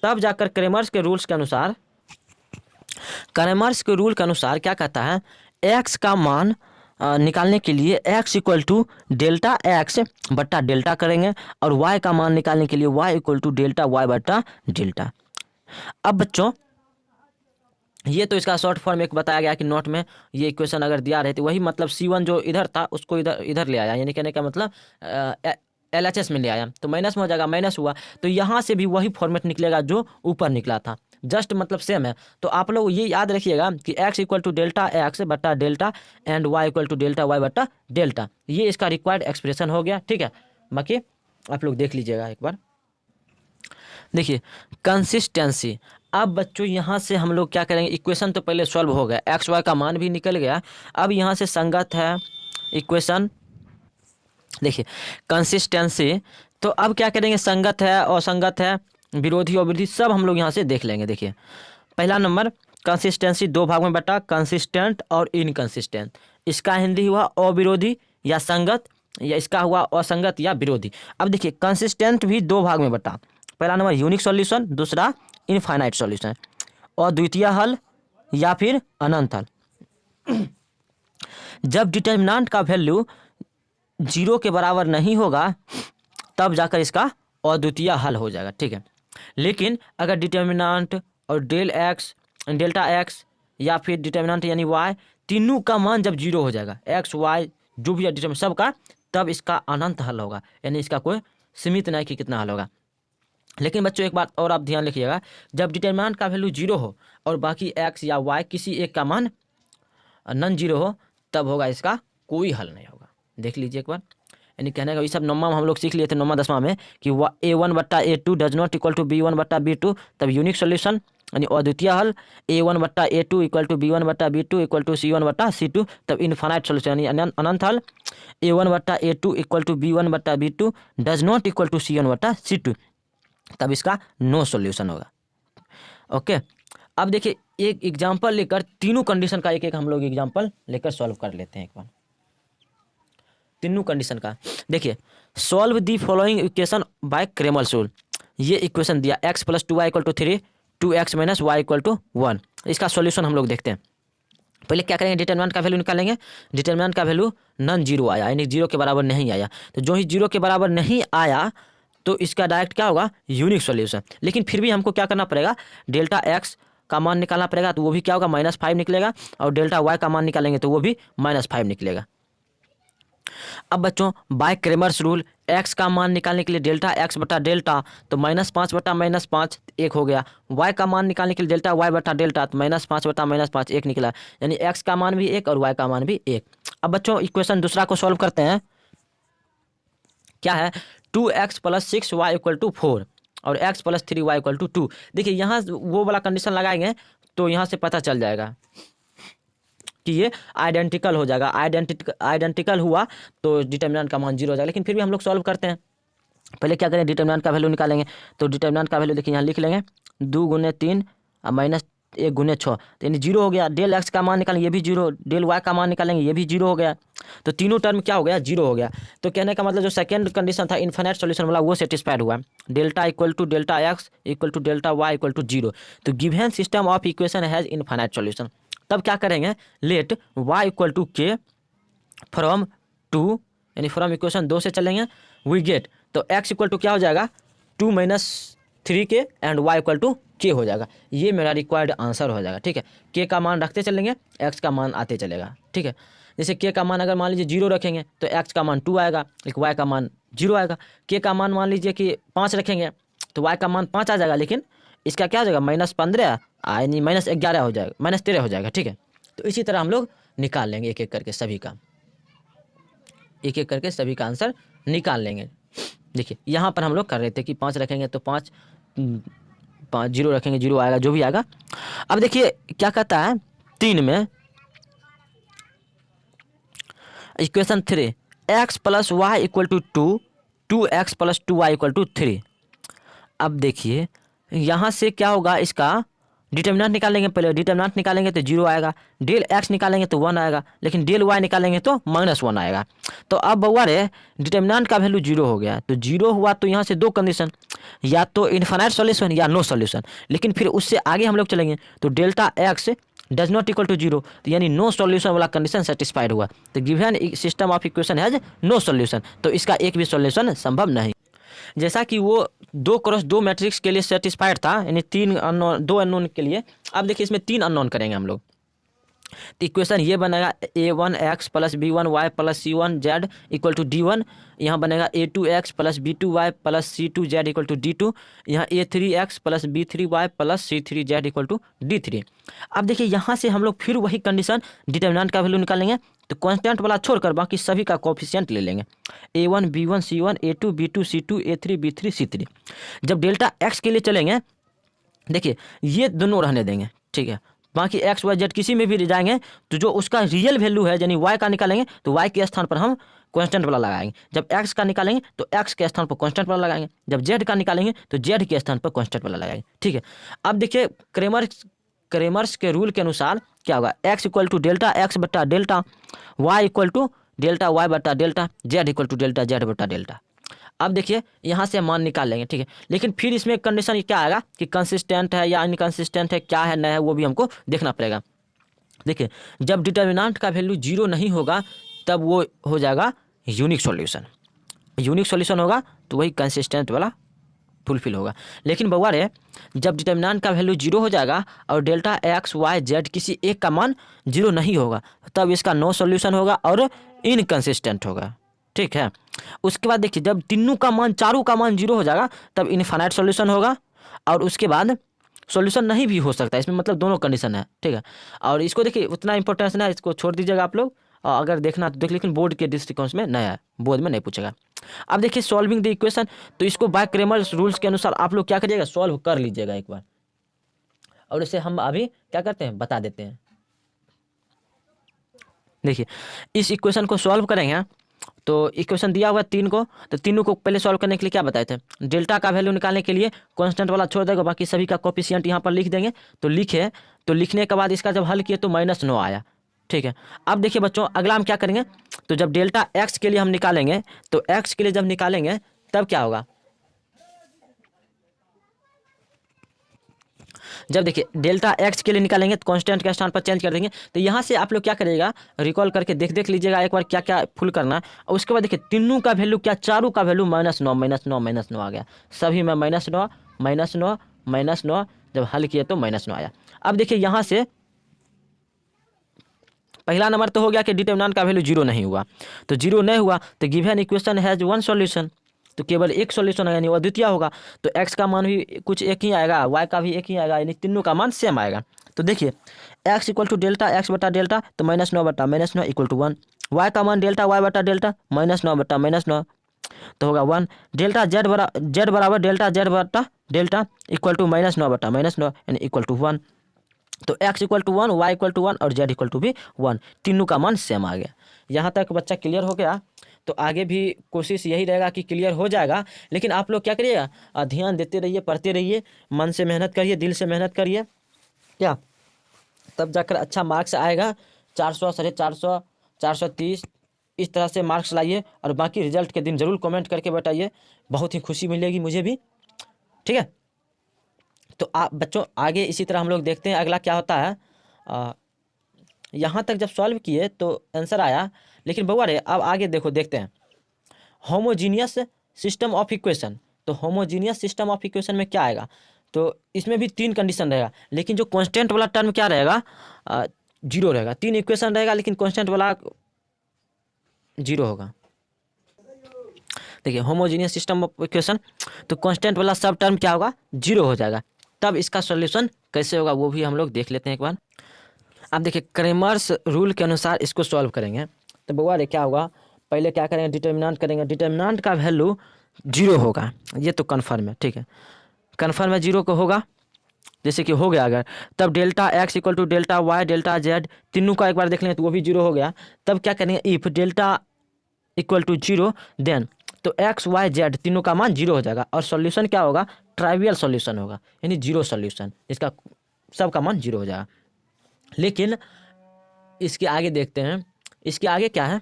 तब जाकर क्रेमर्स के रूल के अनुसार क्या कहता है, x का मान निकालने के लिए x = डेल्टा x बट्टा डेल्टा करेंगे, और y का मान निकालने के लिए y = डेल्टा y बट्टा डेल्टा। अब बच्चों ये तो इसका शॉर्ट फॉर्म एक बताया गया कि नोट में ये इक्वेशन अगर दिया रहे तो वही मतलब C1 जो इधर था उसको इधर ले आया, यानी कहने का मतलब LHS में ले आया, तो माइनस में हो जाएगा, माइनस हुआ तो यहाँ से भी वही फॉर्मेट निकलेगा जो ऊपर निकला था, जस्ट मतलब सेम है। तो आप लोग ये याद रखिएगा कि x equal to delta X बट्टा delta and y equal to delta Y बट्टा डेल्टा, ये इसका रिक्वायर्ड एक्सप्रेशन हो गया, ठीक है। बाकी आप लोग देख लीजिएगा एक बार। देखिए कंसिस्टेंसी, अब बच्चों यहाँ से हम लोग क्या करेंगे, इक्वेशन तो पहले सॉल्व हो गया, एक्स वाई का मान भी निकल गया, अब यहाँ से संगत है इक्वेशन। देखिए कंसिस्टेंसी, तो अब क्या करेंगे, संगत है असंगत है विरोधी अविरोधी सब हम लोग यहाँ से देख लेंगे। देखिए पहला नंबर कंसिस्टेंसी दो भाग में बटा, कंसिस्टेंट और इनकंसिस्टेंट, इसका हिंदी हुआ अविरोधी या संगत, या इसका हुआ असंगत या विरोधी। अब देखिए कंसिस्टेंट भी दो भाग में बटा, पहला नंबर यूनिक सॉल्यूशन, दूसरा इनफाइनाइट सॉल्यूशन, और द्वितीय हल या फिर अनंत हल। जब डिटर्मिनेंट का वैल्यू 0 के बराबर नहीं होगा तब जाकर इसका अद्वितीय हल हो जाएगा, ठीक है। लेकिन अगर डिटर्मिनेंट और डेल्टा एक्स या फिर डिटर्मिनेंट यानी वाई तीनों का मान जब 0 हो जाएगा, एक्स वाई जो भी डिटर्मिनेंट सब का, तब इसका अनंत हल होगा, यानी इसका कोई सीमित नहीं कि कितना हल होगा। लेकिन बच्चों एक बात और आप ध्यान रखिएगा, जब डिटर्मिनेंट का वैल्यू 0 हो और बाकी एक्स या वाई किसी एक का मान नॉन 0 हो, तब होगा इसका कोई हल नहीं होगा। देख लीजिए एक बार, यानी कहने का ये सब नौमा में हम लोग सीख लिए थे, नौमा 10वां में कि A1 बट्टा A2 does not equal to B1 बट्टा B2, तब यूनिक सोल्यूशन यानी अद्वितीय हल, A1 बट्टा A2 इक्वल टू B1 बट्टा B2 इक्वल टू C1 बट्टा C2, तब इनफाइनाइट सोल्यूशन यानी अनंत हल, A1 बट्टा A2 इक्वल टू B1 बट्टा B2 does not equal to C1 बट्टा C2, तब इसका नो सॉल्यूशन होगा। ओके, अब देखिए एक एग्जांपल लेकर तीनों कंडीशन का एक एक हम लोग एग्जांपल लेकर सॉल्व कर लेते हैं एक बार, तीनों कंडीशन का। देखिए solve the following equation by Cramer's rule, ये इक्वेशन दिया x plus 2y equal to 3, 2x minus Y equal to 1, इसका सॉल्यूशन हम लोग देखते हैं। पहले क्या करेंगे, डिटर्मिनेंट का वैल्यू निकालेंगे, डिटर्मिनेंट का वैल्यू नॉन 0 आया, यानी 0 के बराबर नहीं आया, तो जो ही 0 के बराबर नहीं आया तो इसका डायरेक्ट क्या होगा, यूनिक सॉल्यूशन। लेकिन फिर भी हमको क्या करना पड़ेगा, डेल्टा एक्स का मान निकालना पड़ेगा, तो वो भी क्या होगा, -5 निकलेगा, और डेल्टा वाई का मान निकालेंगे तो वो भी -5 निकलेगा। अब बच्चों बाय क्रेमर्स रूल, x का मान निकालने के लिए डेल्टा x बटा डेल्टा, तो -5 बटा -5 1 हो गया, y का मान निकालने के लिए डेल्टा y बटा डेल्टा, तो -5 बटा -5 1 निकला, यानी x का मान भी 1 और y का मान भी 1। अब बच्चों इक्वेशन दूसरा को सॉल्व करते हैं, क्या है, 2x plus 6y equal to 4 और x plus 3y equal to 2। देखिए यहाँ वो वाला कंडीशन लगाएंगे तो यहाँ से पता चल जाएगा कि ये आइडेंटिकल हो जाएगा, आइडेंटिकल हुआ तो डिटर्मिनेंट का मान 0 हो जाएगा। लेकिन फिर भी हम लोग सॉल्व करते हैं, पहले क्या करें, डिटर्मिनेंट का वैल्यू निकालेंगे, तो डिटर्मिनेंट का वैल्यू देखिए यहाँ लिख लेंगे 2 गुने 3 माइनस 1 गुने 6, तो यानी 0 हो गया। डेल एक्स का मान निकालेंगे, ये भी 0, डेल वाई का मान निकालेंगे, ये भी 0 हो गया, तो तीनों टर्म क्या हो गया, 0 हो गया। तो कहने का मतलब जो सेकंड कंडीशन था इनफाइनाइट सॉल्यूशन वाला वो सेटिस्फाइड हुआ, delta equal to delta x equal to delta Y equal to 0, तो given system of equation has infinite solution. तब क्या करेंगे, let y equal to K from 2, यानी फ्रॉम इक्वेशन 2 से चलेंगे, वी गेट, तो x इक्वल टू क्या हो जाएगा, 2 minus 3k and y equal to k हो जाएगा। ये मेरा रिक्वायर्ड आंसर हो जाएगा, ठीक है। k का मान रखते चलेंगे, x का मान आते चलेगा, ठीक है। जैसे k का मान अगर मान लीजिए 0 रखेंगे तो x का मान 2 आएगा, एक y का मान 0 आएगा। k का मान लीजिए कि 5 रखेंगे तो y का मान 5 आ जाएगा, लेकिन इसका क्या हो जाएगा, -15 यानी -11 हो जाएगा, -13 हो जाएगा, ठीक है। तो इसी तरह हम लोग निकाल लेंगे एक एक करके सभी का, एक एक करके सभी का आंसर निकाल लेंगे। देखिए यहाँ पर हम लोग कर रहे थे कि 5 रखेंगे तो 5 0 रखेंगे 0 आएगा, जो भी आएगा। अब देखिए क्या कहता है 3 में equation 3, x plus y equal to 2, 2x plus 2y equal to 3। अब देखिए यहाँ से क्या होगा, इसका डिटर्मिनेंट निकालेंगे, पहले डिटर्मिनेंट निकालेंगे तो 0 आएगा, डेल x निकालेंगे तो 1 आएगा, लेकिन डेल y निकालेंगे तो -1 आएगा। तो अब बउआ रे डिटर्मिनेंट का वैल्यू 0 हो गया, तो 0 हुआ तो यहाँ से दो कंडीशन, या तो इनफाइनाइट सॉल्यूशन या नो सॉल्यूशन। लेकिन फिर उससे आगे हम लोग चलेंगे तो delta x does not equal to 0, तो यानी नो सॉल्यूशन वाला कंडीशन सेटिस्फाइड हुआ, तो given system of equation has no solution, तो इसका एक भी सॉल्यूशन संभव नहीं। जैसा कि वो 2x2 मैट्रिक्स के लिए सेटिस्फाइड था, यानी 2 अननोन के लिए। अब देखिए इसमें 3 अननोन करेंगे हम लोग, तो इक्वेशन ये बनेगा a1x plus b1y plus c1z equal to d1। यहाँ बनेगा a2x plus b2y plus c2z equal to d2। यहाँ a3x plus b3y plus c3z equal to d3। अब देखिए यहाँ से हम लोग फिर वही कंडीशन डिटर्मिनेंट का वैल्यू निकालेंगे, तो कांस्टेंट वाला छोड़कर बाकी सभी का कोफिशिएंट ले लेंगे, a1 b1 c1 a2 b2 c2 a3 b3 c3। जब डेल्टा x के लिए चलेंगे, देखिए ये दोनों रहने देंगे, ठीक है। बाकी एक्स वाई जेड किसी में भी जाएंगे तो जो उसका रियल वैल्यू है यानी वाई का निकालेंगे तो वाई के स्थान पर हम कांस्टेंट वाला लगाएंगे। जब एक्स का निकालेंगे तो एक्स के स्थान पर कांस्टेंट वाला लगाएंगे। जब जेड का निकालेंगे तो जेड के स्थान पर कांस्टेंट वाला लगाएंगे, ठीक है। अब देखिए क्रेमर्स के रूल के अनुसार क्या होगा, x equal to delta x बटा delta, Y equal to delta Y बटा delta, Z equal to delta Z बटा डेल्टा। अब देखिए यहाँ से मान निकाल लेंगे, ठीक है। लेकिन फिर इसमें कंडीशन क्या आएगा कि कंसिस्टेंट है या इनकंसिस्टेंट है, क्या है, न है, वो भी हमको देखना पड़ेगा। देखिए जब डिटर्मिनेंट का वैल्यू 0 नहीं होगा तब वो हो जाएगा यूनिक सॉल्यूशन। यूनिक सॉल्यूशन होगा तो वही कंसिस्टेंट वाला फुलफिल होगा। लेकिन बउआ रे जब डिटर्मिनेंट का वैल्यू 0 हो जाएगा और डेल्टा एक्स वाई जेड किसी एक का मान 0 नहीं होगा तब इसका नो सॉल्यूशन होगा और इनकंसिस्टेंट होगा, ठीक है। उसके बाद देखिए जब चारों का मान 0 हो जाएगा तब इनफाइनाइट सॉल्यूशन होगा, और उसके बाद सॉल्यूशन नहीं भी हो सकता, इसमें मतलब दोनों कंडीशन है, ठीक है। और इसको देखिए उतना इंपॉर्टेंस ना, इसको छोड़ दीजिएगा आप लोग, अगर देखना तो देख, लेकिन बोर्ड के दृष्टिकोण में नया है, बोर्ड में नहीं पूछेगा। अब देखिए सॉल्विंग द इक्वेशन, तो इसको बाय क्रेमर्स रूल्स के अनुसार आप लोग क्या करिएगा, सॉल्व कर लीजिएगा एक बार, और इसे हम अभी क्या करते हैं बता देते हैं। देखिए इस इक्वेशन को सॉल्व करेंगे तो इक्वेशन दिया हुआ है 3 को, तो तीनों को पहले सॉल्व करने के लिए क्या बताए थे, डेल्टा का वैल्यू निकालने के लिए कांस्टेंट वाला छोड़ देगा, बाकी सभी का कोफिशिएंट यहाँ पर लिख देंगे। तो लिखने के बाद इसका जब हल किए तो -9 आया, ठीक है। अब देखिए बच्चों अगला हम क्या करेंगे, तो जब डेल्टा एक्स के लिए हम निकालेंगे तो एक्स के लिए जब निकालेंगे तब क्या होगा, जब देखिए डेल्टा एक्स के लिए निकालेंगे तो कांस्टेंट के स्थान पर चेंज कर देंगे। तो यहाँ से आप लोग क्या करिएगा, रिकॉल करके देख लीजिएगा एक बार क्या क्या फुल करना है। और उसके बाद देखिए तीनों का वैल्यू क्या, चारों का वैल्यू -9 आ गया, सभी में -9 जब हल किए तो -9 आया। अब देखिए यहाँ से पहला नंबर तो हो गया कि डिटर्मिनेंट का वैल्यू 0 नहीं हुआ, तो 0 नहीं हुआ तो गिवन इक्वेशन हैज 1 सॉल्यूशन, तो केवल एक सॉल्यूशन है यानी वो अद्वितीय होगा। तो x का मान भी कुछ एक ही आएगा, y का भी एक ही आएगा, यानी तीनों का मान सेम आएगा। तो देखिए x equal to delta x बटा डेल्टा, तो -9 बटा -9 इक्वल टू 1। y का मान डेल्टा y बटा डेल्टा -9 बटा -9 तो होगा 1। डेल्टा z बराबर डेल्टा z बटा डेल्टा इक्वल टू -9 बटा -9 यानी इक्वल टू 1। तो x equal to 1, y equal to 1 और z इक्वल टू भी 1, तीनों का मान सेम आ गया। यहाँ तक बच्चा क्लियर हो गया, तो आगे भी कोशिश यही रहेगा कि क्लियर हो जाएगा। लेकिन आप लोग क्या करिएगा, ध्यान देते रहिए, पढ़ते रहिए, मन से मेहनत करिए, दिल से मेहनत करिए, क्या तब जाकर अच्छा मार्क्स आएगा। 400, 450, 430 इस तरह से मार्क्स लाइए, और बाकी रिजल्ट के दिन ज़रूर कमेंट करके बताइए, बहुत ही खुशी मिलेगी मुझे भी, ठीक है। तो आप बच्चों आगे इसी तरह हम लोग देखते हैं अगला क्या होता है। यहाँ तक जब सॉल्व किए तो आंसर आया, लेकिन बउआ रे अब आगे देखते हैं होमोजीनियस सिस्टम ऑफ इक्वेशन। तो होमोजीनियस सिस्टम ऑफ इक्वेशन में क्या आएगा, तो इसमें भी 3 कंडीशन रहेगा, लेकिन जो कांस्टेंट वाला टर्म क्या रहेगा, 0 रहेगा। 3 इक्वेशन रहेगा लेकिन कांस्टेंट वाला 0 होगा। देखिए होमोजीनियस सिस्टम ऑफ इक्वेशन, तो कांस्टेंट वाला सब टर्म क्या होगा, 0 हो जाएगा। तब इसका सॉल्यूशन कैसे होगा वो भी हम लोग देख लेते हैं एक बार। अब देखिए क्रेमर्स रूल के अनुसार इसको सॉल्व करेंगे, तो बउआ रे क्या होगा, पहले क्या करेंगे, डिटर्मिनेंट करेंगे। डिटर्मिनेंट का वैल्यू 0 होगा, ये तो कन्फर्म है, ठीक है, कन्फर्म है 0 को होगा, जैसे कि हो गया अगर, तब delta x equal to delta y delta z तीनों का एक बार देख लें तो वो भी 0 हो गया। तब क्या करेंगे, if delta equal to 0 then, तो एक्स वाई जेड तीनों का मान 0 हो जाएगा, और सॉल्यूशन क्या होगा, ट्राइवियल सॉल्यूशन होगा, यानी 0 सॉल्यूशन, इसका सबका मान 0 हो जाएगा। लेकिन इसके आगे देखते हैं, इसके आगे क्या है,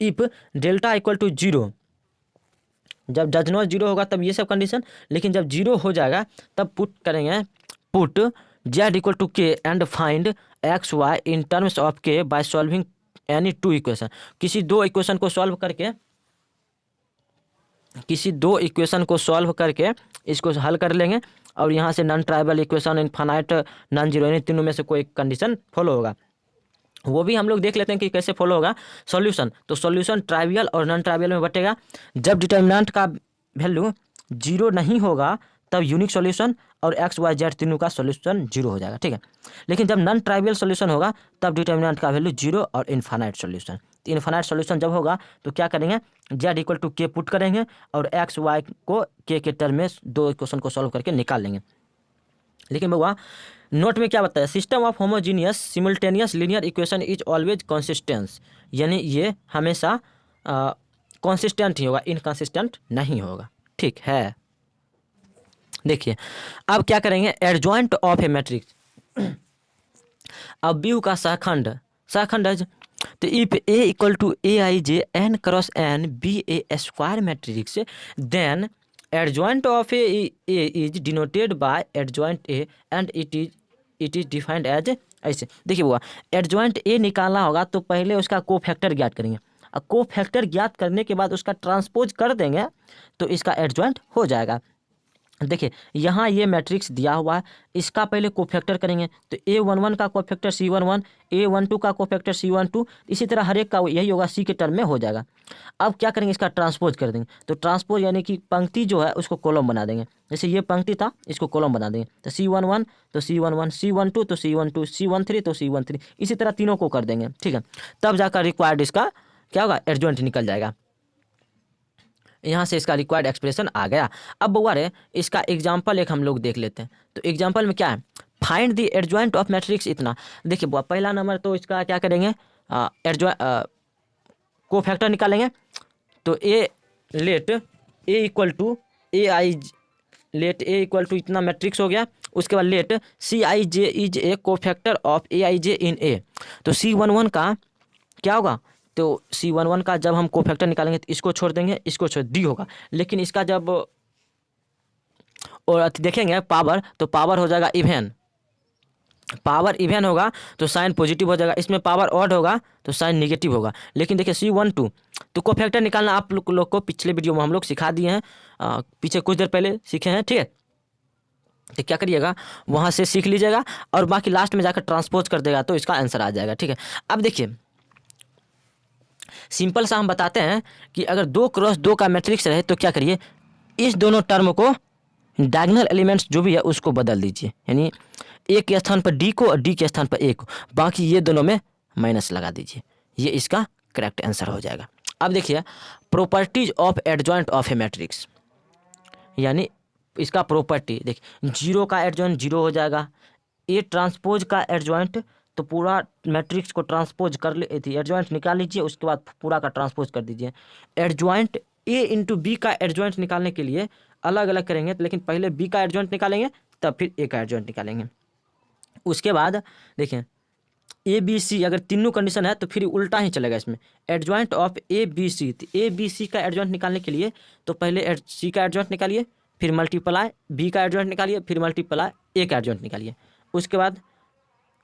इफ डेल्टा इक्वल टू 0, जब डज नॉट 0 होगा तब ये सब कंडीशन, लेकिन जब 0 हो जाएगा तब पुट करेंगे, put z equal to k and find x y in terms of k by solving any 2 equation. किसी 2 इक्वेशन को सॉल्व करके किसी दो इक्वेशन को सॉल्व करके इसको हल कर लेंगे और यहाँ से non trivial equation, infinite, non zero, इन तीनों में से कोई कंडीशन फॉलो होगा। वो भी हम लोग देख लेते हैं कि कैसे फॉलो होगा। सॉल्यूशन, तो सॉल्यूशन ट्राइवियल और नॉन ट्राइवियल में बटेगा। जब डिटर्मिनेंट का वैल्यू जीरो नहीं होगा तब यूनिक सॉल्यूशन और एक्स वाई जेड तीनों का सॉल्यूशन जीरो हो जाएगा, ठीक है। लेकिन जब नॉन ट्राइवियल सॉल्यूशन होगा तब डिटर्मिनेंट का वैल्यू जीरो और इनफाइनाइट सॉल्यूशन। तो इनफाइनाइट सॉल्यूशन जब होगा तो क्या करेंगे, जेड इक्वल टू के पुट करेंगे और एक्स वाई को के टर्म में दो इक्वेशन को सॉल्व करके निकाल लेंगे। लेकिन बउआ नोट में क्या बताया, system of homogeneous simultaneous linear equation is always consistence, यानी ये हमेशा कंसिस्टेंट ही होगा, इनकंसिस्टेंट नहीं होगा, ठीक है। देखिए अब क्या करेंगे, एडजॉइंट ऑफ ए मैट्रिक्स। अब बी का सहखंड है, तो if A equal to A I J N cross N be A square matrix then adjoint of A is denoted by adjoint A and it is defined as ऐसे। देखिए वो adjoint A निकालना होगा तो पहले उसका कोफैक्टर ज्ञात करेंगे, और कोफैक्टर ज्ञात करने के बाद उसका ट्रांसपोज कर देंगे तो इसका एडजॉइंट हो जाएगा। देखिए यहाँ ये मैट्रिक्स दिया हुआ है, इसका पहले कोफैक्टर करेंगे तो A11 का कोफैक्टर C11, A12 का कोफैक्टर C12, इसी तरह हर एक का यही होगा, C के टर्म में हो जाएगा। अब क्या करेंगे, इसका ट्रांसपोज कर देंगे, तो ट्रांसपोज यानी कि पंक्ति जो है उसको कॉलम बना देंगे। जैसे ये पंक्ति था इसको कॉलम बना देंगे, तो C11 तो C11, C12 तो C12, C13 तो C13, इसी तरह तीनों को कर देंगे, ठीक है। तब जाकर रिक्वायर्ड इसका क्या होगा, एडजॉइंट निकल जाएगा। यहाँ से इसका रिक्वायर्ड एक्सप्रेशन आ गया। अब बउआ रे इसका एग्जाम्पल एक हम लोग देख लेते हैं। तो एग्जाम्पल में क्या है, find the adjoint of matrix इतना। देखिए बुआ पहला नंबर तो इसका क्या करेंगे, कोफैक्टर निकालेंगे। तो A let A equal to A I, let A equal to इतना मैट्रिक्स हो गया। उसके बाद let C I J is a cofactor of A I J in A. तो C11 का क्या होगा, तो C11 का जब हम कोफैक्टर निकालेंगे तो इसको छोड़ देंगे, इसको छोड़ डी होगा। लेकिन इसका जब और देखेंगे पावर, तो पावर हो जाएगा इवेन, पावर इवेन होगा तो साइन पॉजिटिव हो जाएगा, इसमें पावर ऑड होगा तो साइन नेगेटिव होगा। लेकिन देखिए C12 तो कोफैक्टर निकालना आप लोग को पिछले वीडियो में हम लोग सिखा दिए हैं, पीछे कुछ देर पहले सीखे हैं, ठीक है। तो क्या करिएगा, वहाँ से सीख लीजिएगा और बाकी लास्ट में जाकर ट्रांसपोज कर देगा तो इसका आंसर आ जाएगा, ठीक है। अब देखिए सिंपल सा हम बताते हैं कि अगर 2x2 का मैट्रिक्स रहे तो क्या करिए, इस दोनों टर्म को डायगोनल एलिमेंट्स जो भी है उसको बदल दीजिए, यानी ए के स्थान पर डी को और डी के स्थान पर ए को, बाकी ये दोनों में माइनस लगा दीजिए, ये इसका करेक्ट आंसर हो जाएगा। अब देखिए properties of adjoint of a matrix, यानी इसका प्रॉपर्टी देखिए, जीरो का एडजॉइंट जीरो हो जाएगा, ए ट्रांसपोज का एडजॉइंट तो पूरा मैट्रिक्स को ट्रांसपोज कर ले थी, एडजॉइंट निकाल लीजिए, उसके बाद पूरा का ट्रांसपोज कर दीजिए। एडजॉइंट ए इंटू बी का एडजॉइंट निकालने के लिए अलग अलग करेंगे, लेकिन पहले बी का एडजॉइंट निकालेंगे तब फिर ए का एडजॉइंट निकालेंगे। उसके बाद देखें ए बी सी अगर तीनों कंडीशन है तो फिर उल्टा ही चलेगा इसमें, adjoint of A B C. तो ए बी सी का एडजॉइंट निकालने के लिए तो पहले सी का एडजॉइंट निकालिए, फिर मल्टीप्लाई बी का एडजॉइंट निकालिए, फिर मल्टीप्लाई ए का एडजॉइंट निकालिए। उसके बाद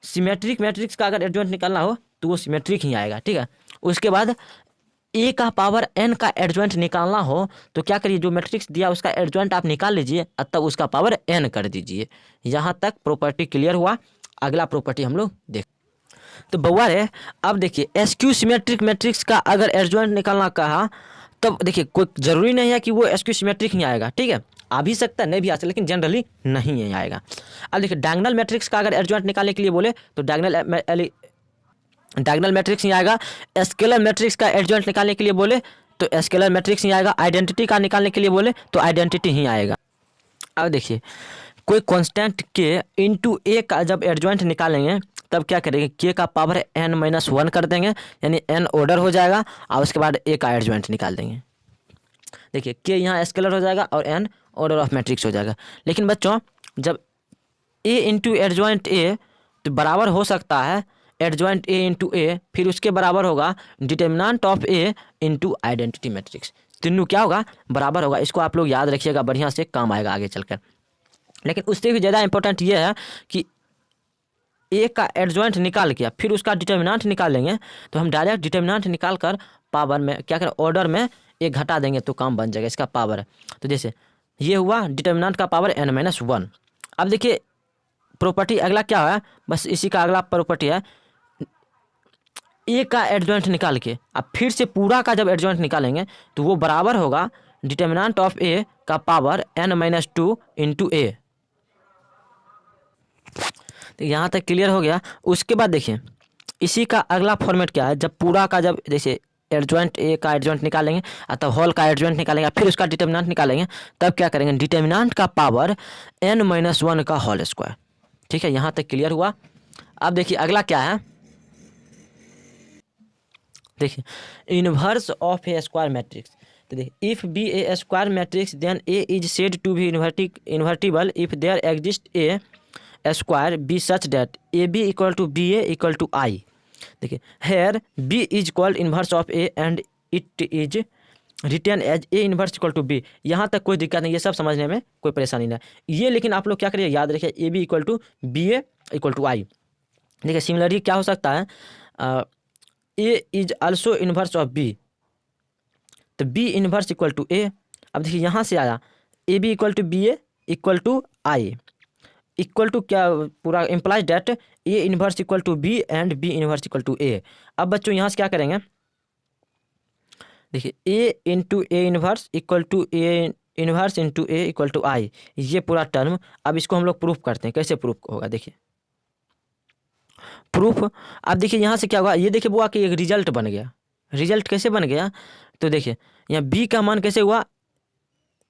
सिमेट्रिक मैट्रिक्स का अगर एडजॉइंट निकालना हो तो वो सिमेट्रिक ही आएगा, ठीक है। उसके बाद ए का पावर एन का एडजॉइंट निकालना हो तो क्या करिए, जो मैट्रिक्स दिया उसका एडजॉइंट आप निकाल लीजिए और तब उसका पावर एन कर दीजिए। यहाँ तक प्रॉपर्टी क्लियर हुआ। अगला प्रॉपर्टी हम लोग देख, तो बउआ रे अब देखिए एसक्यू सिमेट्रिक मैट्रिक्स का अगर एडजॉइंट निकालना कहा तब देखिए कोई ज़रूरी नहीं है कि वो एसक्यू सिमेट्रिक ही आएगा, ठीक है, आ भी सकता है नहीं भी आ सकता, लेकिन जनरली नहीं आएगा। अब देखिए डायगोनल मैट्रिक्स का अगर एडजॉइंट निकालने के लिए बोले तो डायगोनल मैट्रिक्स नहीं आएगा। स्केलर मैट्रिक्स का एडजॉइंट निकालने के लिए बोले तो स्केलर मैट्रिक्स नहीं आएगा। आइडेंटिटी का निकालने के लिए बोले तो आइडेंटिटी ही आएगा। अब देखिए कोई कांस्टेंट के इंटू ए का जब एडजॉइंट निकालेंगे तब क्या करेंगे, के का पावर n-1 कर देंगे, यानी n ऑर्डर हो जाएगा और उसके बाद ए का एडजॉइंट निकाल देंगे। देखिए के यहाँ स्केलर हो जाएगा और n ऑर्डर ऑफ मैट्रिक्स हो जाएगा। लेकिन बच्चों जब a इंटू एडजॉइंट ए तो बराबर हो सकता है एडजॉइंट ए इंटू ए, फिर उसके बराबर होगा determinant of A into identity matrix, तीनों क्या होगा बराबर होगा। इसको आप लोग याद रखिएगा, बढ़िया से काम आएगा आगे चलकर। लेकिन उससे भी ज़्यादा इंपॉर्टेंट ये है कि ए का एडजॉइंट निकाल के फिर उसका डिटर्मिनेंट निकालेंगे तो हम डायरेक्ट डिटर्मिनेंट निकाल कर पावर में क्या करें, ऑर्डर में एक घटा देंगे तो काम बन जाएगा, इसका पावर है। तो जैसे ये हुआ डिटर्मिनेंट का पावर n-1। अब देखिए प्रॉपर्टी अगला क्या है, बस इसी का अगला प्रॉपर्टी है ए का एडजॉइंट निकाल के, अब फिर से पूरा का जब एडजॉइंट निकालेंगे तो वो बराबर होगा डिटर्मिनेंट ऑफ ए का पावर n-2 इंटू ए। तो यहाँ तक क्लियर हो गया। उसके बाद देखिए इसी का अगला फॉर्मेट क्या है, जब पूरा का जब जैसे एडजॉइंट ए का एडजॉइंट निकालेंगे तब होल का एडजॉइंट निकालेंगे, फिर उसका डिटर्मिनेंट निकालेंगे, तब क्या करेंगे डिटर्मिनेंट का पावर n-1 का होल स्क्वायर। ठीक है, यहाँ तक क्लियर हुआ। अब देखिए अगला क्या है, देखिए inverse of a square matrix. तो देखिए if be A square matrix then A is said to be invertible if there exist a square B such that A B equal to B A equal to I. देखिए here B is called inverse of A and it is written as A inverse equal to B. यहाँ तक कोई दिक्कत नहीं, ये सब समझने में कोई परेशानी नहीं। ये लेकिन आप लोग क्या करिए, याद रखिए A B equal to B A equal to I. देखिए सिमिलरली क्या हो सकता है, A is also inverse of B, तो B inverse equal to A. अब देखिए यहाँ से आया A B equal to B A equal to I equal to क्या पूरा implies that A inverse equal to B and B inverse equal to A. अब बच्चों यहाँ से क्या करेंगे, देखिए ए into A inverse equal to A inverse into A equal to I, ये पूरा टर्म। अब इसको हम लोग प्रूफ करते हैं, कैसे प्रूफ होगा देखिए प्रूफ। अब देखिए यहाँ से क्या हुआ, ये देखिए बुआ कि एक रिजल्ट बन गया। रिजल्ट कैसे बन गया, तो देखिए यहाँ बी का मान कैसे हुआ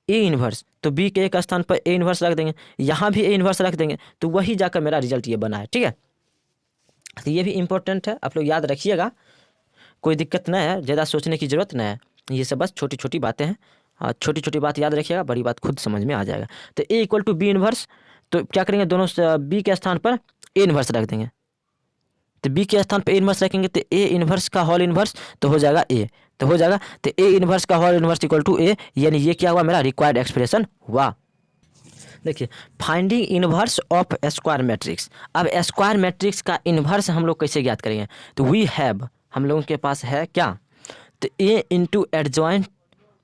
ए इन्वर्स, तो बी के एक स्थान पर ए इन्वर्स रख देंगे, यहाँ भी ए इन्वर्स रख देंगे, तो वही जाकर मेरा रिजल्ट ये बना है। ठीक है, तो ये भी इंपॉर्टेंट है, आप लोग याद रखिएगा, कोई दिक्कत नहीं है, ज़्यादा सोचने की ज़रूरत नहीं है, ये सब बस छोटी छोटी बातें हैं। हाँ छोटी छोटी बात याद रखिएगा, बड़ी बात खुद समझ में आ जाएगा। तो ए इक्वल टू बी इन्वर्स, तो क्या करेंगे दोनों बी के स्थान पर ए इन्वर्स रख देंगे, तो बी के स्थान पर ए इन्वर्स रखेंगे तो ए इन्वर्स का होल इन्वर्स तो हो जाएगा ए, तो हो जाएगा तो ए इन्वर्स का होल इन्वर्स इक्वल टू ए, यानी ये क्या हुआ मेरा रिक्वायर्ड एक्सप्रेशन हुआ। देखिए finding inverse of square matrix. अब स्क्वायर मैट्रिक्स का इन्वर्स हम लोग कैसे ज्ञात करेंगे, तो वी हैव, हम लोगों के पास है क्या, तो A into adjoint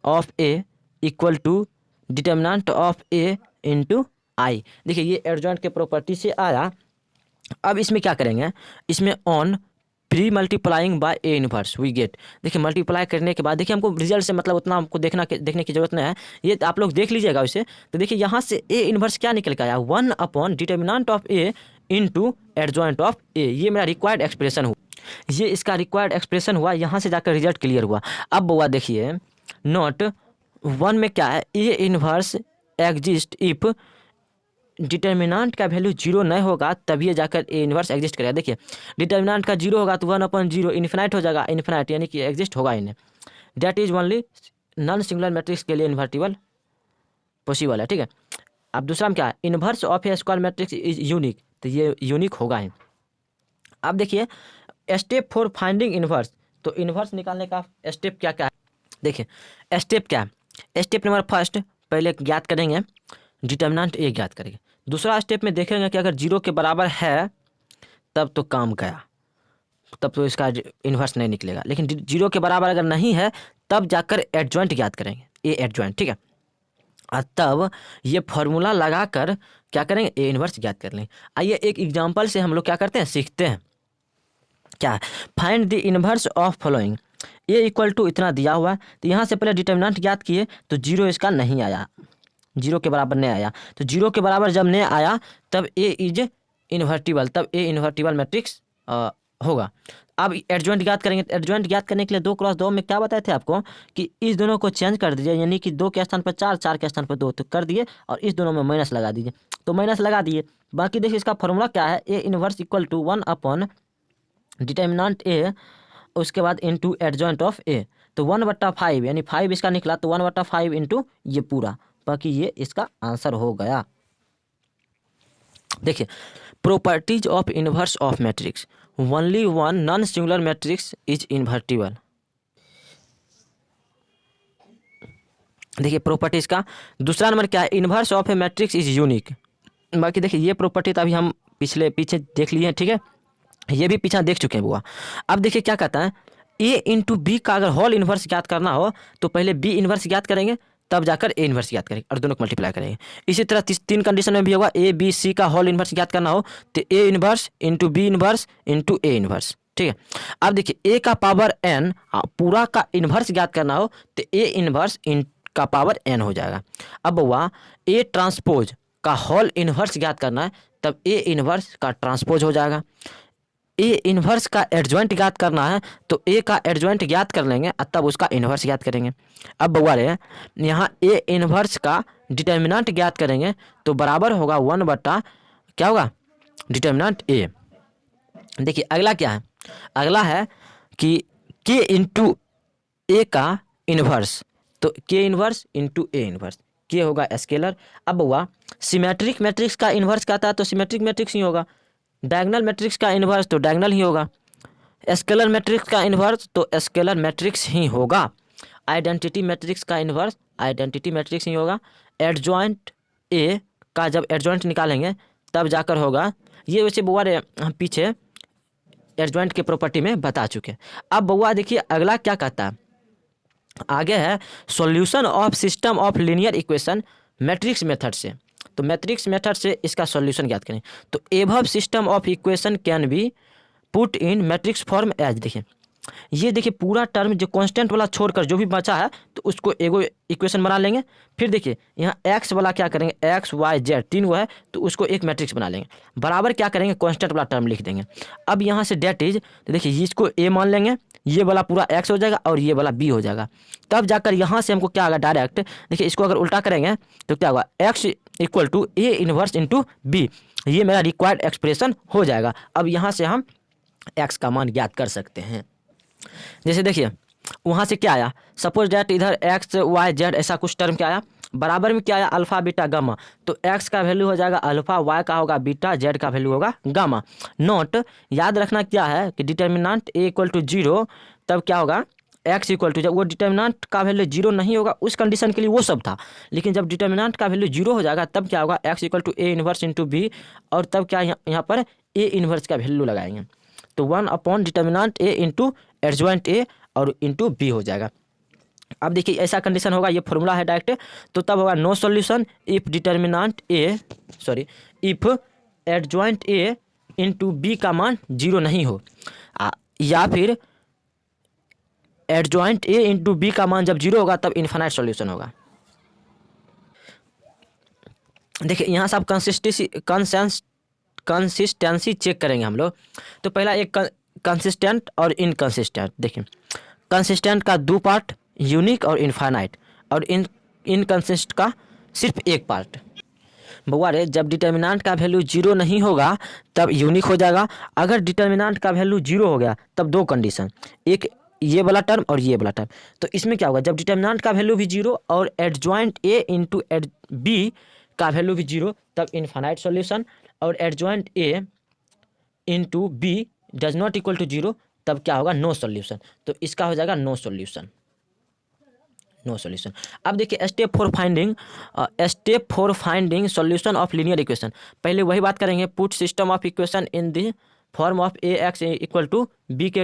of A equal to determinant of A into I. देखिए ये एडजॉइंट के प्रॉपर्टी से आया। अब इसमें क्या करेंगे, इसमें on pre multiplying by A inverse we get. देखिए मल्टीप्लाई करने के बाद देखिए हमको रिजल्ट से मतलब उतना हमको देखने की जरूरत नहीं है, ये आप लोग देख लीजिएगा उसे। तो देखिए यहाँ से ए इन्वर्स क्या निकल के आया, 1 upon determinant of A into adjoint of A, ये मेरा रिक्वायर्ड एक्सप्रेशन हुआ, ये इसका रिक्वायर्ड एक्सप्रेशन हुआ। यहाँ से जाकर रिजल्ट क्लियर हुआ। अब बुआ देखिए नोट 1 में क्या है, A inverse exist if determinant का वैल्यू 0 नहीं होगा तभी जाकर ए इन्वर्स एग्जिस्ट करेगा। देखिए डिटर्मिनेंट का 0 होगा तो 1/0 इन्फिनाइट हो जाएगा, इन्फिनाइट यानी कि एग्जिस्ट होगा ही नहीं। That is only non singular matrix के लिए इन्वर्टिबल पॉसिबल है। ठीक है, अब दूसरा में क्या है, inverse of a square matrix is unique, तो ये यूनिक होगा ही। अब देखिए स्टेप फॉर फाइंडिंग इन्वर्स, तो इन्वर्स निकालने का स्टेप क्या क्या है, देखिए स्टेप क्या है, स्टेप नंबर फर्स्ट पहले ज्ञात करेंगे डिटर्मिनेंट ए ज्ञात करेंगे। दूसरा स्टेप में देखेंगे कि अगर 0 के बराबर है तब तो काम गया, तब तो इसका इन्वर्स नहीं निकलेगा। लेकिन 0 के बराबर अगर नहीं है तब जाकर एडजॉइंट ज्ञात करेंगे, ए एडजॉइंट। ठीक है, और तब ये फॉर्मूला लगाकर क्या करेंगे, ए इन्वर्स ज्ञात कर लेंगे। आइए एक एग्जाम्पल से हम लोग क्या करते हैं, सीखते हैं। क्या, find the inverse of following, A equal to इतना दिया हुआ है, तो यहाँ से पहले डिटर्मिनेंट ज्ञात किए तो 0 इसका नहीं आया, 0 के बराबर नहीं आया, तो 0 के बराबर जब नहीं आया तब ए इज इन्वर्टिबल, तब ए इन्वर्टिबल मैट्रिक्स होगा। अब एडजॉइंट ज्ञात करेंगे, एडजॉइंट ज्ञात करने के लिए 2x2 में क्या बताए थे आपको कि इस दोनों को चेंज कर दीजिए, यानी कि 2 के स्थान पर 4, 4 के स्थान पर 2 तो कर दिए, और इस दोनों में माइनस लगा दीजिए, तो माइनस लगा दिए। बाकी देखिए इसका फॉर्मूला क्या है, A inverse equal to 1 upon determinant A, उसके बाद इंटू एडजॉइंट ऑफ ए, तो 1/5 यानी 5 इसका निकला, तो 1/5 इंटू ये पूरा, बाकी ये इसका आंसर हो गया। देखिए properties of inverse of matrix, only one non singular matrix is invertible. देखिए प्रॉपर्टीज का दूसरा नंबर क्या है, inverse of a matrix is unique. बाकी देखिए ये प्रॉपर्टी तो अभी हम पीछे देख लिए हैं। ठीक है, ये भी पीछे देख चुके हैं बुआ। अब देखिए क्या कहता है, ए इंटू बी का अगर होल इन्वर्स ज्ञात करना हो तो पहले बी इन्वर्स ज्ञात करेंगे, तब जाकर ए इन्वर्स ज्ञात करेंगे और दोनों को मल्टीप्लाई करेंगे। इसी तरह तीन कंडीशन में भी होगा, ए बी सी का होल इन्वर्स ज्ञात करना हो तो A inverse into B inverse into A inverse. ठीक है, अब देखिए ए का पावर एन पूरा का इन्वर्स ज्ञात करना हो तो ए इन्वर्स इन का पावर एन हो जाएगा। अब वह ए ट्रांसपोज का होल इन्वर्स ज्ञात करना है, तब ए इन्वर्स का ट्रांसपोज हो जाएगा। ए इन्वर्स का एडजॉइंट ज्ञात करना है तो ए का एडजॉइंट ज्ञात कर लेंगे और तब उसका इन्वर्स ज्ञात करेंगे। अब बउआ रे यहाँ ए इन्वर्स का डिटर्मिनेंट ज्ञात करेंगे तो बराबर होगा 1/, क्या होगा, डिटर्मिनेंट ए। देखिए अगला क्या है, अगला है कि के इंटू ए का इन्वर्स, तो के इन्वर्स इंटू ए इन्वर्स, के होगा स्केलर। अब हुआ सिमेट्रिक मैट्रिक्स का इन्वर्स कहता है तो सिमेट्रिक मैट्रिक्स ही होगा, डायगोनल मैट्रिक्स का इन्वर्स तो डायगोनल ही होगा, स्केलर मैट्रिक्स का इन्वर्स तो स्केलर मैट्रिक्स ही होगा, आइडेंटिटी मैट्रिक्स का इन्वर्स आइडेंटिटी मैट्रिक्स ही होगा। एडजॉइंट ए का जब एडजॉइंट निकालेंगे तब जाकर होगा, ये वैसे बुआ रे हम पीछे एडजॉइंट के प्रॉपर्टी में बता चुके हैं। अब बुआ देखिए अगला क्या कहता है, आगे है solution of system of linear equation matrix method से। तो मैट्रिक्स मेथड से इसका सॉल्यूशन ज्ञात करें तो above system of equation can be put in matrix form as. देखिए ये देखिए पूरा टर्म जो कांस्टेंट वाला छोड़कर जो भी बचा है तो उसको एगो इक्वेशन बना लेंगे। फिर देखिए यहाँ एक्स वाला क्या करेंगे, एक्स वाई जेड तीन वो है तो उसको एक मैट्रिक्स बना लेंगे, बराबर क्या करेंगे कांस्टेंट वाला टर्म लिख देंगे। अब यहाँ से डेट इज, तो देखिए इसको ए मान लेंगे, ये वाला पूरा एक्स हो जाएगा और ये वाला बी हो जाएगा। तब जाकर यहाँ से हमको क्या होगा डायरेक्ट, देखिए इसको अगर उल्टा करेंगे तो क्या होगा, x equal to A inverse into B, ये मेरा रिक्वायर्ड एक्सप्रेशन हो जाएगा। अब यहाँ से हम एक्स का मान ज्ञात कर सकते हैं। जैसे देखिए वहाँ से क्या आया, सपोज डेट इधर एक्स वाई जेड ऐसा कुछ टर्म क्या आया, बराबर में क्या आया अल्फा बीटा गामा, तो एक्स का वैल्यू हो जाएगा अल्फा, वाई का होगा बीटा, जेड का वैल्यू होगा गामा। नोट याद रखना क्या है कि डिटर्मिनेंट ए इक्वल टू 0 तब क्या होगा एक्स इक्वल टू, जब वो डिटर्मिनेंट का वैल्यू 0 नहीं होगा उस कंडीशन के लिए वो सब था, लेकिन जब डिटर्मिनेंट का वैल्यू 0 हो जाएगा तब क्या होगा x equal to A inverse into B, और तब क्या यहाँ पर ए इन्वर्स का वैल्यू लगाएंगे तो 1 determinant A into adjoint A और इंटू बी हो जाएगा। अब देखिए ऐसा कंडीशन होगा, ये फॉर्मूला है डायरेक्ट, तो तब होगा no solution if determinant A if adjoint A into B का मान 0 नहीं हो, या फिर एडजॉइंट ए इंटू बी का मान जब 0 होगा तब इन्फिनाइट सॉल्यूशन होगा। देखिए यहाँ से आप कंसिस्टेंसी चेक करेंगे हम लोग, तो पहला एक कंसिस्टेंट और इनकंसिस्टेंट। देखिए कंसिस्टेंट का 2 पार्ट यूनिक और इनफाइनाइट, और इनकंसिस्टेंट का सिर्फ एक पार्ट। बउआ रे जब डिटर्मिनेंट का वैल्यू 0 नहीं होगा तब यूनिक हो जाएगा, अगर डिटर्मिनेंट का वैल्यू 0 हो गया तब दो कंडीशन, एक ये वाला टर्म और ये वाला टर्म। तो इसमें क्या होगा, जब डिटर्मिनेंट का वैल्यू भी 0 और एडजॉइंट ए इंटू बी का वैल्यू भी 0 तब इनफाइनाइट सॉल्यूशन, और adjoint A into B does not equal to 0 तब क्या होगा नो सॉल्यूशन, तो इसका हो जाएगा नो सॉल्यूशन। अब देखिए step for finding solution of linear equation. पहले वही बात करेंगे, put system of equation in the form of A x equal to B के,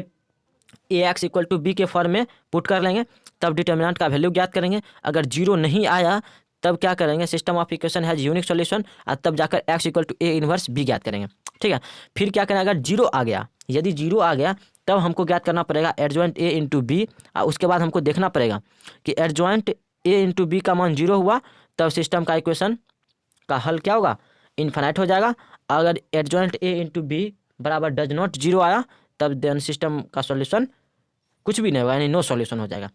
A x equal to B के फॉर्म में पुट कर लेंगे, तब डिटर्मिनेंट का वैल्यू ज्ञात करेंगे। अगर 0 नहीं आया तब क्या करेंगे, system of equation has unique solution, और तब जाकर x equal to A inverse B ज्ञात करेंगे। ठीक है, फिर क्या करें, अगर 0 आ गया, यदि 0 आ गया तब हमको ज्ञात करना पड़ेगा एडजॉइंट ए इंटू बी, और उसके बाद हमको देखना पड़ेगा कि एडजॉइंट ए इंटू बी का मान 0 हुआ तब सिस्टम का इक्वेशन का हल क्या होगा, इनफाइनाइट हो जाएगा। अगर एडजॉइंट ए इंटू बी बराबर डज नॉट 0 आया तब देन सिस्टम का सॉल्यूशन कुछ भी नहीं होगा, यानी नो सॉल्यूशन हो जाएगा।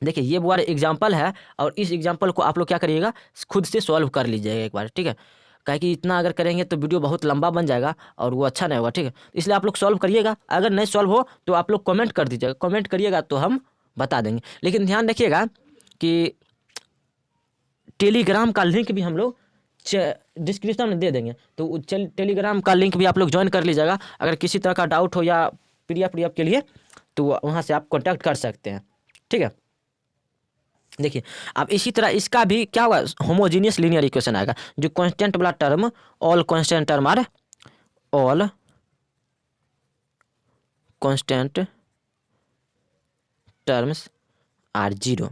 देखिए ये वो एग्जाम्पल है, और इस एग्जाम्पल को आप लोग क्या करिएगा, खुद से सॉल्व कर लीजिएगा एक बार। ठीक है, काहे कि इतना अगर करेंगे तो वीडियो बहुत लंबा बन जाएगा और वो अच्छा नहीं होगा। ठीक है, इसलिए आप लोग सॉल्व करिएगा, अगर नहीं सॉल्व हो तो आप लोग कमेंट कर दीजिएगा, कमेंट करिएगा तो हम बता देंगे। लेकिन ध्यान रखिएगा कि टेलीग्राम का लिंक भी हम लोग डिस्क्रिप्शन में दे देंगे, तो टेलीग्राम का लिंक भी आप लोग ज्वाइन कर लीजिएगा। अगर किसी तरह का डाउट हो या पीडीएफ के लिए तो वहाँ से आप कॉन्टैक्ट कर सकते हैं। ठीक है, देखिए अब इसी तरह इसका भी क्या होगा, होमोजीनियस लीनियर इक्वेशन आएगा, जो कांस्टेंट वाला term, all constant term are all constant terms are zero.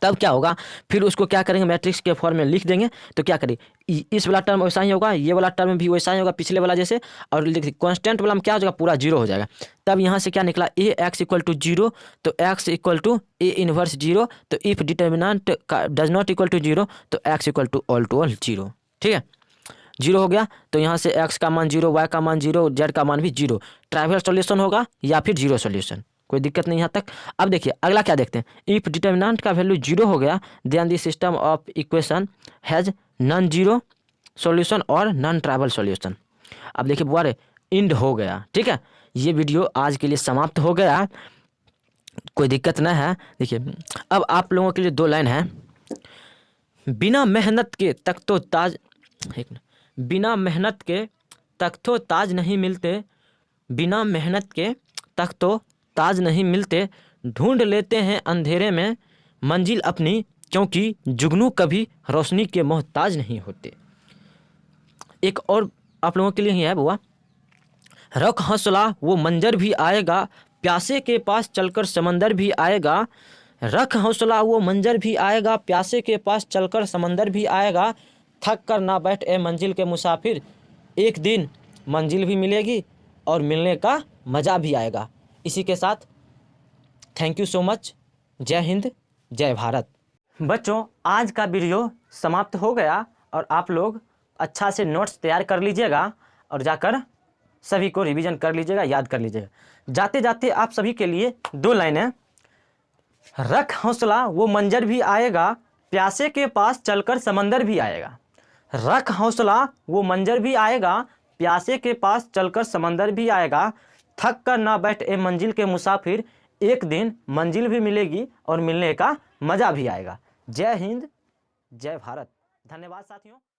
तब क्या होगा, फिर उसको क्या करेंगे, मैट्रिक्स के फॉर्म में लिख देंगे। तो क्या करेंगे, इस वाला टर्म वैसा ही होगा, ये वाला टर्म भी वैसा ही होगा पिछले वाला जैसे, और देखिए कांस्टेंट वाला में क्या हो जाएगा, पूरा जीरो हो जाएगा। तब यहाँ से क्या निकला, A x equal to zero, तो X equal to A inverse zero, तो if determinant does not equal to zero, तो X equal to all zero. ठीक है, जीरो हो गया, तो यहाँ से एक्स का मान जीरो, वाई का मान जीरो, जेड का मान भी जीरो। ट्राइवल सॉल्यूशन होगा या फिर जीरो सॉल्यूशन, कोई दिक्कत नहीं यहाँ तक। अब देखिए अगला क्या देखते हैं, इफ डिटर्मिनेंट का वैल्यू जीरो हो गया, then the system of equation has non zero solution और नॉन ट्राइवल सॉल्यूशन। अब देखिए बुआ रे, इंड हो गया। ठीक है, ये वीडियो आज के लिए समाप्त हो गया, कोई दिक्कत नहीं है। देखिए अब आप लोगों के लिए दो लाइन है, बिना मेहनत के तख्तो ताज, बिना मेहनत के तख्तो ताज नहीं मिलते, बिना मेहनत के तख्तो ताज नहीं मिलते, ढूंढ लेते हैं अंधेरे में मंजिल अपनी, क्योंकि जुगनू कभी रोशनी के मोहताज नहीं होते। एक और आप लोगों के लिए ही है बुआ, रख हौसला वो मंजर भी आएगा, प्यासे के पास चलकर समंदर भी आएगा, रख हौसला वो मंजर भी आएगा, प्यासे के पास चलकर समंदर भी आएगा, थक कर ना बैठ ए मंजिल के मुसाफिर, एक दिन मंजिल भी मिलेगी और मिलने का मज़ा भी आएगा। इसी के साथ थैंक यू सो मच, जय हिंद जय भारत। बच्चों आज का वीडियो समाप्त हो गया, और आप लोग अच्छा से नोट्स तैयार कर लीजिएगा और जाकर सभी को रिवीजन कर लीजिएगा, याद कर लीजिएगा। जाते जाते आप सभी के लिए दो लाइनें, रख हौसला वो मंजर भी आएगा, प्यासे के पास चलकर समंदर भी आएगा, रख हौसला वो मंजर भी आएगा, प्यासे के पास चलकर समंदर भी आएगा, थक कर ना बैठ ए मंजिल के मुसाफिर, एक दिन मंजिल भी मिलेगी और मिलने का मज़ा भी आएगा। जय हिंद जय भारत। धन्यवाद साथियों।